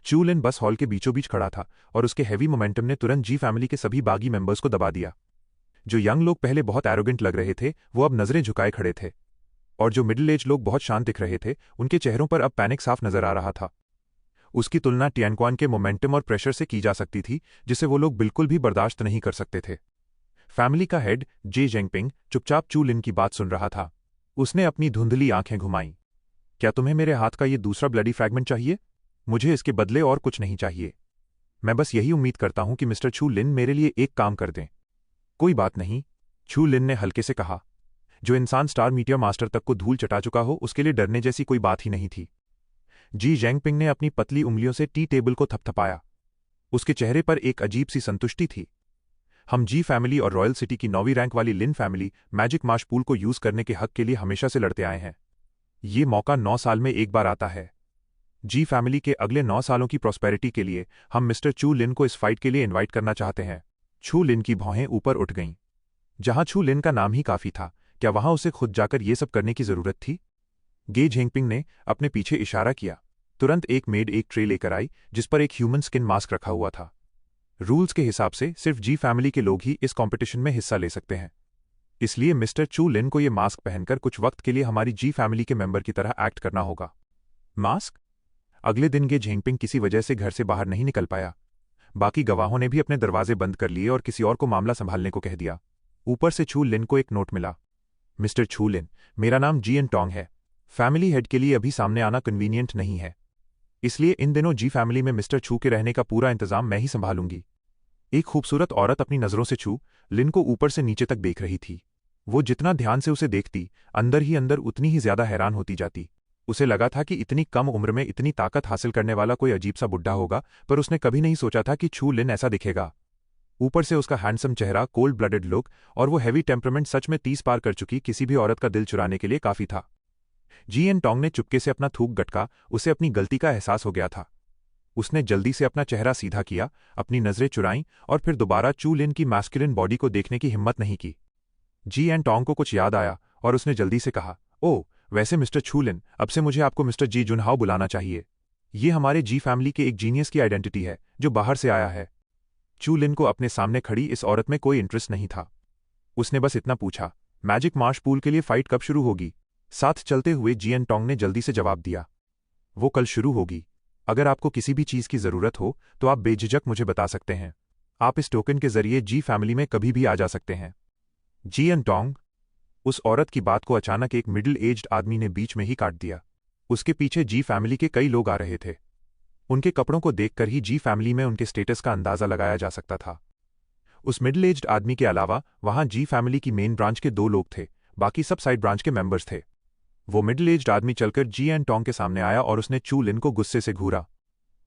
चू लिन बस हॉल के बीचों बीच खड़ा था और उसके हैवी मोमेंटम ने तुरंत जी फैमिली के सभी बागी मेंबर्स को दबा दिया। जो यंग लोग पहले बहुत एरोगेंट लग रहे थे, वो अब नजरें झुकाए खड़े थे, और जो मिडिल एज लोग बहुत शांत दिख रहे थे, उनके चेहरों पर अब पैनिक साफ नजर आ रहा था। उसकी तुलना टियानक्वान के मोमेंटम और प्रेशर से की जा सकती थी, जिसे वो लोग बिल्कुल भी बर्दाश्त नहीं कर सकते थे। फैमिली का हेड जे जेंगपिंग चुपचाप चू लिन की बात सुन रहा था। उसने अपनी धुंधली आंखें घुमाईं। क्या तुम्हें मेरे हाथ का ये दूसरा ब्लडी फ्रैगमेंट चाहिए? मुझे इसके बदले और कुछ नहीं चाहिए। मैं बस यही उम्मीद करता हूं कि मिस्टर चू लिन मेरे लिए एक काम कर दें। कोई बात नहीं, चू लिन ने हल्के से कहा। जो इंसान स्टार मीटियर मास्टर तक को धूल चटा चुका हो, उसके लिए डरने जैसी कोई बात ही नहीं थी। जी जेंगपिंग ने अपनी पतली उंगलियों से टी टेबल को थपथपाया। उसके चेहरे पर एक अजीब सी संतुष्टि थी। हम जी फैमिली और रॉयल सिटी की 9वीं रैंक वाली लिन फैमिली मैजिक मार्श पूल को यूज करने के हक के लिए हमेशा से लड़ते आए हैं। ये मौका 9 साल में एक बार आता है। जी फैमिली के अगले 9 सालों की प्रॉस्पेरिटी के लिए हम मिस्टर चू लिन को इस फाइट के लिए इनवाइट करना चाहते हैं। चू लिन की भौहें ऊपर उठ गईं। जहां चू लिन का नाम ही काफी था, क्या वहां उसे खुद जाकर ये सब करने की जरूरत थी? गे झेंगपिंग ने अपने पीछे इशारा किया। तुरंत एक मेड एक ट्रे लेकर आई, जिस पर एक ह्यूमन स्किन मास्क रखा हुआ था। रूल्स के हिसाब से सिर्फ जी फैमिली के लोग ही इस कंपटीशन में हिस्सा ले सकते हैं। इसलिए मिस्टर चू लिन को ये मास्क पहनकर कुछ वक्त के लिए हमारी जी फैमिली के मेंबर की तरह एक्ट करना होगा। मास्क? अगले दिन गे झेंगपिंग किसी वजह से घर से बाहर नहीं निकल पाया। बाकी गवाहों ने भी अपने दरवाजे बंद कर लिए और किसी और को मामला संभालने को कह दिया। ऊपर से चू लिन को एक नोट मिला। मिस्टर चू लिन, मेरा नाम जीएन टोंग है। फैमिली हेड के लिए अभी सामने आना कन्वीनियंट नहीं है, इसलिए इन दिनों जी फैमिली में मिस्टर चू के रहने का पूरा इंतजाम मैं ही संभालूंगी। एक खूबसूरत औरत अपनी नजरों से चू लिन को ऊपर से नीचे तक देख रही थी। वो जितना ध्यान से उसे देखती, अंदर ही अंदर उतनी ही ज्यादा हैरान होती जाती। उसे लगा था कि इतनी कम उम्र में इतनी ताकत हासिल करने वाला कोई अजीब सा बुड्ढा होगा, पर उसने कभी नहीं सोचा था कि चू लिन ऐसा दिखेगा। ऊपर से उसका हैंडसम चेहरा, कोल्ड ब्लडेड लुक और वो हैवी टेम्परामेंट सच में 30 पार कर चुकी किसी भी औरत का दिल चुराने के लिए काफी था। जीएन टोंग ने चुपके से अपना थूक गटका। उसे अपनी गलती का एहसास हो गया था। उसने जल्दी से अपना चेहरा सीधा किया, अपनी नजरें चुराईं और फिर दोबारा चू लिन की मैस्कुलिन बॉडी को देखने की हिम्मत नहीं की। जीएन टोंग को कुछ याद आया और उसने जल्दी से कहा, ओह, वैसे मिस्टर चू लिन, अब से मुझे आपको मिस्टर जी जुनहाओ बुलाना चाहिए। ये हमारे जी फैमिली के एक जीनियस की आइडेंटिटी है, जो बाहर से आया है। चू लिन को अपने सामने खड़ी इस औरत में कोई इंटरेस्ट नहीं था। उसने बस इतना पूछा, मैजिक मार्श पूल के लिए फाइट कब शुरू होगी? साथ चलते हुए जीएन टोंग ने जल्दी से जवाब दिया, वो कल शुरू होगी। अगर आपको किसी भी चीज की जरूरत हो तो आप बेझिझक मुझे बता सकते हैं। आप इस टोकन के जरिए जी फैमिली में कभी भी आ जा सकते हैं। जीएन टोंग? उस औरत की बात को अचानक एक मिडिल एज्ड आदमी ने बीच में ही काट दिया। उसके पीछे जी फैमिली के कई लोग आ रहे थे। उनके कपड़ों को देखकर ही जी फैमिली में उनके स्टेटस का अंदाजा लगाया जा सकता था। उस मिडिल एज्ड आदमी के अलावा वहां जी फैमिली की मेन ब्रांच के 2 लोग थे, बाकी सब साइड ब्रांच के मेंबर्स थे। वो मिडिल एज्ड आदमी चलकर जी एन टोंग के सामने आया और उसने चू लिन को गुस्से से घूरा।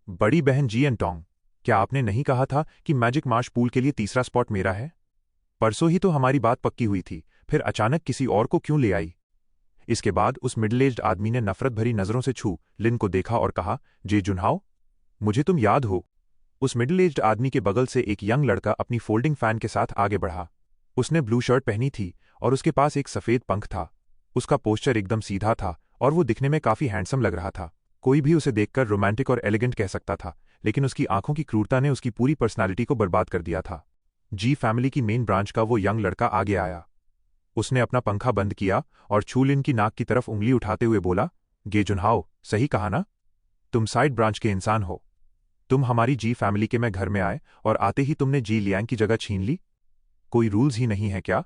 बड़ी बहन जी एन टोंग, क्या आपने नहीं कहा था कि मैजिक मार्श पूल के लिए तीसरा स्पॉट मेरा है? परसों ही तो हमारी बात पक्की हुई थी, फिर अचानक किसी और को क्यों ले आई? इसके बाद उस मिडिल एज्ड आदमी ने नफरत भरी नजरों से छू लिन को देखा और कहा, जे जुनहाओ, मुझे तुम याद हो? उस मिडिल एज्ड आदमी के बगल से एक यंग लड़का अपनी फोल्डिंग फैन के साथ आगे बढ़ा। उसने ब्लू शर्ट पहनी थी और उसके पास एक सफेद पंख था। उसका पोस्चर एकदम सीधा था और वो दिखने में काफी हैंडसम लग रहा था। कोई भी उसे देखकर रोमांटिक और एलिगेंट कह सकता था, लेकिन उसकी आंखों की क्रूरता ने उसकी पूरी पर्सनालिटी को बर्बाद कर दिया था। जी फैमिली की मेन ब्रांच का वो यंग लड़का आगे आया। उसने अपना पंखा बंद किया और छू लिन की नाक की तरफ उंगली उठाते हुए बोला, गे जुनहाओ, सही कहा ना? तुम साइड ब्रांच के इंसान हो। तुम हमारी जी फैमिली के में घर में आए और आते ही तुमने जी लियांग की जगह छीन ली। कोई रूल्स ही नहीं है क्या?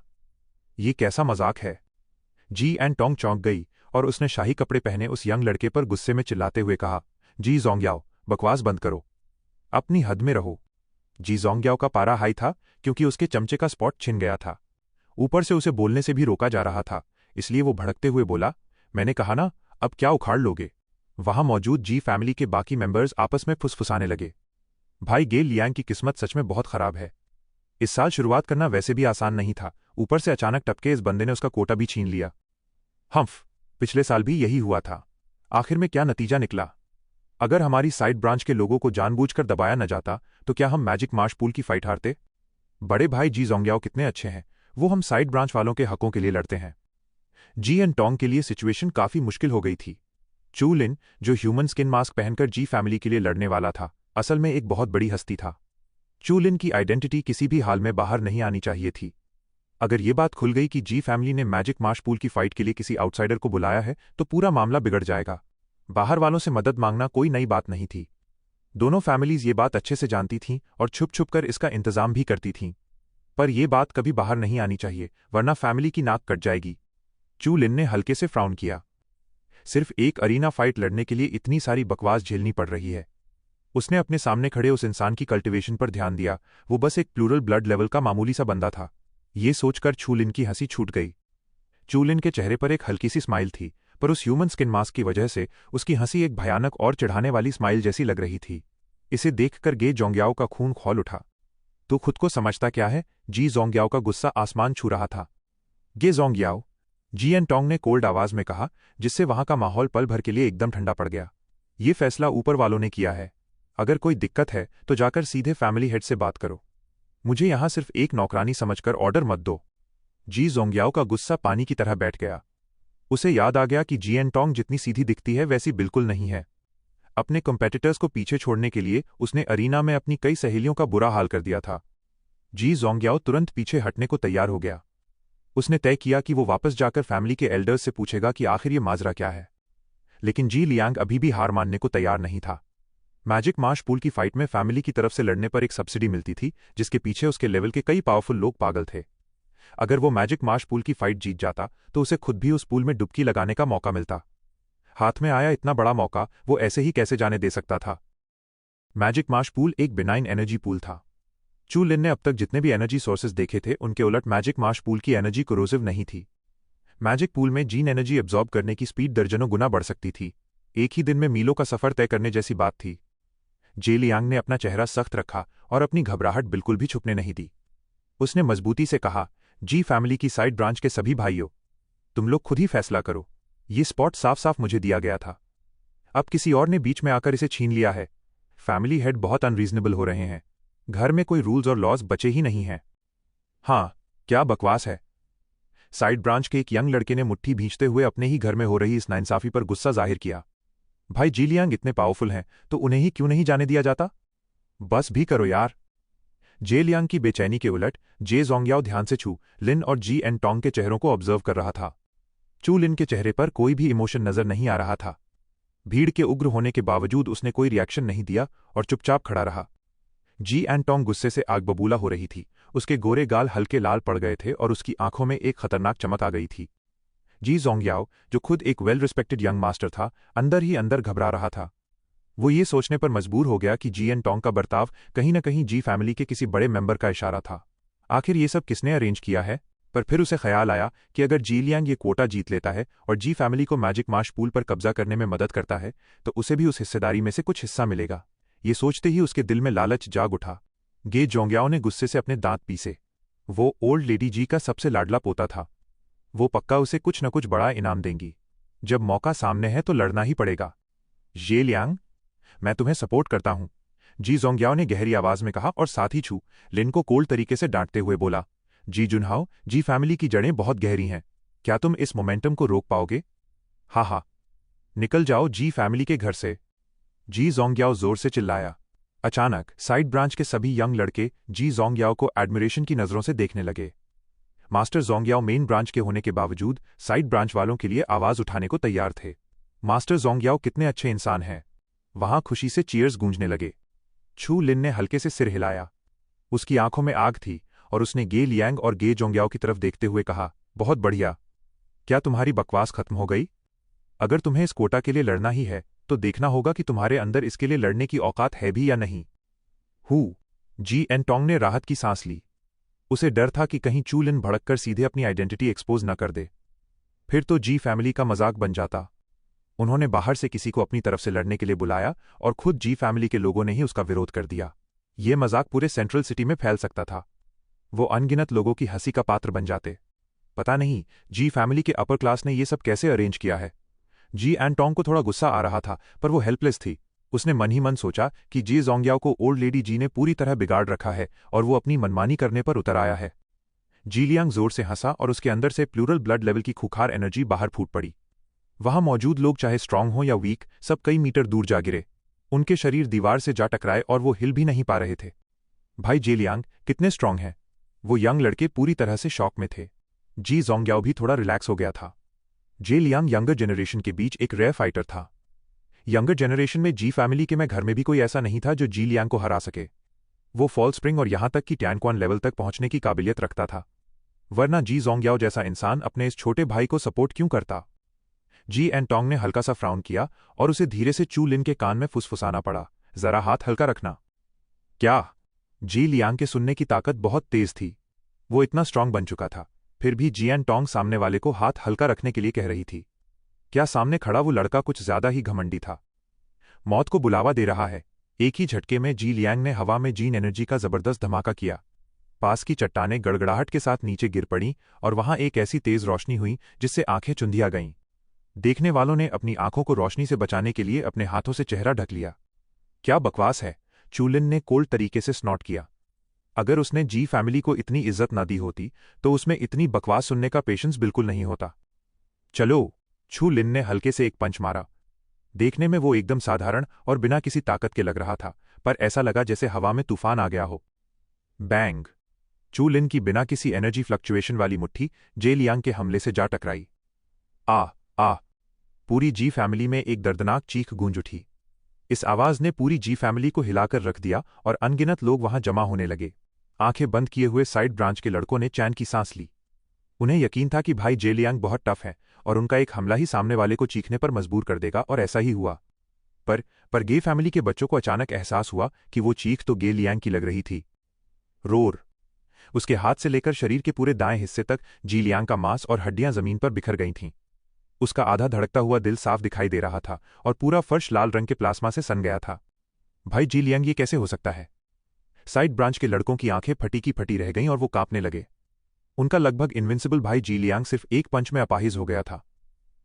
ये कैसा मजाक है? जी एन टोंग चौंक गई और उसने शाही कपड़े पहने उस यंग लड़के पर गुस्से में चिल्लाते हुए कहा, जी जोंग्याओ, बकवास बंद करो। अपनी हद में रहो। जी जोंग्याओ का पारा हाई था क्योंकि उसके चमचे का स्पॉट छिन गया था। ऊपर से उसे बोलने से भी रोका जा रहा था, इसलिए वो भड़कते हुए बोला, मैंने कहा ना, अब क्या उखाड़ लोगे? वहां मौजूद जी फैमिली के बाकी मेंबर्स आपस में फुसफुसाने लगे। भाई गे लियांग की किस्मत सच में बहुत खराब है। इस साल शुरुआत करना वैसे भी आसान नहीं था, ऊपर से अचानक टपके इस बंदे ने उसका कोटा भी छीन लिया। हम्फ, पिछले साल भी यही हुआ था। आखिर में क्या नतीजा निकला? अगर हमारी साइड ब्रांच के लोगों को जानबूझकर दबाया न जाता तो क्या हम मैजिक मार्श पूल की फाइट हारते? बड़े भाई जी जोंग्याओ कितने अच्छे हैं, वो हम साइड ब्रांच वालों के हकों के लिए लड़ते हैं। जी एन टोंग के लिए सिचुएशन काफी मुश्किल हो गई थी। चू लिन, जो ह्यूमन स्किन मास्क पहनकर जी फैमिली के लिए लड़ने वाला था, असल में एक बहुत बड़ी हस्ती था। चू लिन की आइडेंटिटी किसी भी हाल में बाहर नहीं आनी चाहिए थी। अगर ये बात खुल गई कि जी फैमिली ने मैजिक मार्श पूल की फाइट के लिए किसी आउटसाइडर को बुलाया है तो पूरा मामला बिगड़ जाएगा। बाहर वालों से मदद मांगना कोई नई बात नहीं थी। दोनों फैमिलीज ये बात अच्छे से जानती थीं और छुप छुप कर इसका इंतजाम भी करती थीं। पर यह बात कभी बाहर नहीं आनी चाहिए, वरना फैमिली की नाक कट जाएगी। चू लिन ने हल्के से फ्राउन किया। सिर्फ एक अरीना फाइट लड़ने के लिए इतनी सारी बकवास झेलनी पड़ रही है। उसने अपने सामने खड़े उस इंसान की कल्टिवेशन पर ध्यान दिया। वो बस एक प्लूरल ब्लड लेवल का मामूली सा बंदा था। ये सोचकर चू लिन की हंसी छूट गई। चू लिन के चेहरे पर एक हल्की सी स्माइल थी, पर उस ह्यूमन स्किन मास्क की वजह से उसकी हंसी एक भयानक और चिढ़ाने वाली स्माइल जैसी लग रही थी। इसे देखकर गे जोंग्याओ का खून खौल उठा। तो खुद को समझता क्या है? जी जोंग्याओ का गुस्सा आसमान छू रहा था। गे जोंग्याओ, जी एन टोंग ने कोल्ड आवाज में कहा, जिससे वहां का माहौल पल भर के लिए एकदम ठंडा पड़ गया। ये फैसला ऊपर वालों ने किया है। अगर कोई दिक्कत है तो जाकर सीधे फैमिली हेड से बात करो। मुझे यहां सिर्फ एक नौकरानी समझकर ऑर्डर मत दो। जी जोंग्याओ का गुस्सा पानी की तरह बैठ गया। उसे याद आ गया कि जी एन टोंग जितनी सीधी दिखती है वैसी बिल्कुल नहीं है। अपने कंपेटिटर्स को पीछे छोड़ने के लिए उसने अरीना में अपनी कई सहेलियों का बुरा हाल कर दिया था। जी जोंग्याओ तुरंत पीछे हटने को तैयार हो गया। उसने तय किया कि वो वापस जाकर फैमिली के एल्डर्स से पूछेगा कि आखिर ये माजरा क्या है। लेकिन जी लियांग अभी भी हार मानने को तैयार नहीं था। मैजिक मार्श पूल की फाइट में फैमिली की तरफ से लड़ने पर एक सब्सिडी मिलती थी, जिसके पीछे उसके लेवल के कई पावरफुल लोग पागल थे। अगर वो मैजिक मार्श पूल की फाइट जीत जाता तो उसे खुद भी उस पूल में डुबकी लगाने का मौका मिलता। हाथ में आया इतना बड़ा मौका वो ऐसे ही कैसे जाने दे सकता था? मैजिक मार्श पूल एक बिनाइन एनर्जी पूल था। चू लिन ने अब तक जितने भी एनर्जी सोर्सेज देखे थे उनके उलट मैजिक मार्श पूल की एनर्जी कोरोसिव नहीं थी। मैजिक पूल में जीन एनर्जी एब्जॉर्ब करने की स्पीड दर्जनों गुना बढ़ सकती थी। एक ही दिन में मीलों का सफर तय करने जैसी बात थी। जे लियांग ने अपना चेहरा सख्त रखा और अपनी घबराहट बिल्कुल भी छुपने नहीं दी। उसने मजबूती से कहा, जी फैमिली की साइड ब्रांच के सभी भाइयों, तुम लोग खुद ही फैसला करो। ये स्पॉट साफ साफ मुझे दिया गया था। अब किसी और ने बीच में आकर इसे छीन लिया है। फैमिली हेड बहुत अनरीजनेबल हो रहे हैं। घर में कोई रूल्स और लॉज बचे ही नहीं हैं। हाँ, क्या बकवास है? साइड ब्रांच के एक यंग लड़के ने मुट्ठी भींचते हुए अपने ही घर में हो रही इस नाइंसाफी पर गुस्सा जाहिर किया। भाई जी लियांग इतने पावरफुल हैं तो उन्हें ही क्यों नहीं जाने दिया जाता? बस भी करो यार। जे लियांग की बेचैनी के उलट जे जोंग्याओ ध्यान से छू लिन और जी एन टोंग के चेहरों को ऑब्जर्व कर रहा था। चू लिन के चेहरे पर कोई भी इमोशन नजर नहीं आ रहा था। भीड़ के उग्र होने के बावजूद उसने कोई रिएक्शन नहीं दिया और चुपचाप खड़ा रहा। जी एन टोंग गुस्से से आग बबूला हो रही थी। उसके गोरे गाल हल्के लाल पड़ गए थे और उसकी आंखों में एक खतरनाक चमक आ गई थी। जी जोंग्याओ, जो खुद एक वेल रिस्पेक्टेड यंग मास्टर था, अंदर ही अंदर घबरा रहा था। वो ये सोचने पर मजबूर हो गया कि जी एन टोंग का बर्ताव कहीं न कहीं जी फैमिली के किसी बड़े मेंबर का इशारा था। आखिर ये सब किसने अरेंज किया है? पर फिर उसे ख्याल आया कि अगर जी लियांग ये कोटा जीत लेता है और जी फैमिली को मैजिक मार्श पूल पर कब्जा करने में मदद करता है तो उसे भी उस हिस्सेदारी में से कुछ हिस्सा मिलेगा। ये सोचते ही उसके दिल में लालच जाग उठा। गे जोंग्याओ ने गुस्से से अपने दांत पीसे। वो ओल्ड लेडी जी का सबसे लाडला पोता था। वो पक्का उसे कुछ न कुछ बड़ा इनाम देंगी। जब मौका सामने है तो लड़ना ही पड़ेगा। ये लियांग, मैं तुम्हें सपोर्ट करता हूं, जी जोंग्याओ ने गहरी आवाज में कहा और साथ ही छू लिन को कोल्ड तरीके से डांटते हुए बोला, जी जुनहाओ, जी फैमिली की जड़ें बहुत गहरी हैं। क्या तुम इस मोमेंटम को रोक पाओगे? हाँ हाँ, निकल जाओ जी फैमिली के घर से, जी जोंग्याओ जोर से चिल्लाया। अचानक साइड ब्रांच के सभी यंग लड़के जी जोंग्याओ को एडमिरेशन की नजरों से देखने लगे। मास्टर जोंग्याओ मेन ब्रांच के होने के बावजूद साइड ब्रांच वालों के लिए आवाज उठाने को तैयार थे। मास्टर जोंग्याओ कितने अच्छे इंसान हैं। वहां खुशी से चीयर्स गूंजने लगे। छू लिन ने हल्के से सिर हिलाया। उसकी आंखों में आग थी और उसने गे लियांग और गे जोंग्याओ की तरफ देखते हुए कहा, बहुत बढ़िया। क्या तुम्हारी बकवास खत्म हो गई? अगर तुम्हें इस कोटा के लिए लड़ना ही है तो देखना होगा कि तुम्हारे अंदर इसके लिए लड़ने की औकात है भी या नहीं। जी एनटोंग ने राहत की सांस ली। उसे डर था कि कहीं चू लिन भड़ककर सीधे अपनी आइडेंटिटी एक्सपोज न कर दे। फिर तो जी फैमिली का मजाक बन जाता। उन्होंने बाहर से किसी को अपनी तरफ से लड़ने के लिए बुलाया और खुद जी फैमिली के लोगों ने ही उसका विरोध कर दिया। ये मजाक पूरे सेंट्रल सिटी में फैल सकता था। वो अनगिनत लोगों की हंसी का पात्र बन जाते। पता नहीं जी फैमिली के अपर क्लास ने ये सब कैसे अरेंज किया है। जी एनटोंग को थोड़ा गुस्सा आ रहा था पर वो हेल्पलेस थी। उसने मन ही मन सोचा कि जी जोंग्याओ को ओल्ड लेडी जी ने पूरी तरह बिगाड़ रखा है और वो अपनी मनमानी करने पर उतर आया है। जी लियांग जोर से हंसा और उसके अंदर से प्लूरल ब्लड लेवल की खूंखार एनर्जी बाहर फूट पड़ी। वहां मौजूद लोग चाहे स्ट्रांग हो या वीक, सब कई मीटर दूर जा गिरे। उनके शरीर दीवार से जा टकराए और वो हिल भी नहीं पा रहे थे। भाई जे लियांग कितने स्ट्रांग हैं? वो यंग लड़के पूरी तरह से शॉक में थे। जी जोंग्याओ भी थोड़ा रिलैक्स हो गया था। जे लियांग यंगर जनरेशन के बीच एक रेयर फाइटर था। यंगर जनरेशन में जी फैमिली के घर में भी कोई ऐसा नहीं था जो जी लियांग को हरा सके। वो फॉल स्प्रिंग और यहां तक कि टैनक्वान लेवल तक पहुंचने की काबिलियत रखता था। वरना जी जोंग्याओ जैसा इंसान अपने इस छोटे भाई को सपोर्ट क्यों करता? जी एनटोंग ने हल्का सा फ्राउन किया और उसे धीरे से चू लिन के कान में फुसफुसाना पड़ा, जरा हाथ हल्का रखना। क्या? जी लियांग के सुनने की ताकत बहुत तेज थी। वो इतना स्ट्रांग बन चुका था, फिर भी जी एनटोंग सामने वाले को हाथ हल्का रखने के लिए कह रही थी। क्या सामने खड़ा वो लड़का कुछ ज्यादा ही घमंडी था? मौत को बुलावा दे रहा है। एक ही झटके में जी लियांग ने हवा में जीन एनर्जी का जबरदस्त धमाका किया। पास की चट्टानें गड़गड़ाहट के साथ नीचे गिर पड़ीं और वहां एक ऐसी तेज रोशनी हुई जिससे आंखें चुंधिया गईं। देखने वालों ने अपनी आंखों को रोशनी से बचाने के लिए अपने हाथों से चेहरा ढक लिया। क्या बकवास है, चूलिन ने कोल्ड तरीके से स्नॉट किया। अगर उसने जी फैमिली को इतनी इज्जत न दी होती तो उसमें इतनी बकवास सुनने का पेशेंस बिल्कुल नहीं होता। चलो, छू लिन ने हल्के से एक पंच मारा। देखने में वो एकदम साधारण और बिना किसी ताकत के लग रहा था, पर ऐसा लगा जैसे हवा में तूफान आ गया हो। बैंग! चू लिन की बिना किसी एनर्जी फ्लक्चुएशन वाली मुट्ठी जे लियांग के हमले से जा टकराई। आ आ! पूरी जी फैमिली में एक दर्दनाक चीख गूंज उठी। इस आवाज ने पूरी जी फैमिली को हिलाकर रख दिया और अनगिनत लोग वहां जमा होने लगे। आंखें बंद किए हुए साइड ब्रांच के लड़कों ने चैन की सांस ली। उन्हें यकीन था कि भाई जे लियांग बहुत टफ है और उनका एक हमला ही सामने वाले को चीखने पर मजबूर कर देगा, और ऐसा ही हुआ। पर गे फैमिली के बच्चों को अचानक एहसास हुआ कि वो चीख तो गे लियांग की लग रही थी। रोर! उसके हाथ से लेकर शरीर के पूरे दाएं हिस्से तक जी लियांग का मांस और हड्डियां जमीन पर बिखर गई थीं। उसका आधा धड़कता हुआ दिल साफ दिखाई दे रहा था और पूरा फर्श लाल रंग के प्लाज्मा से सन गया था। भाई जी लियांग, ये कैसे हो सकता है? साइड ब्रांच के लड़कों की आंखें फटी की फटी रह गईं और वो कांपने लगे। उनका लगभग इनविंसिबल भाई जी लियांग सिर्फ एक पंच में अपाहिज हो गया था।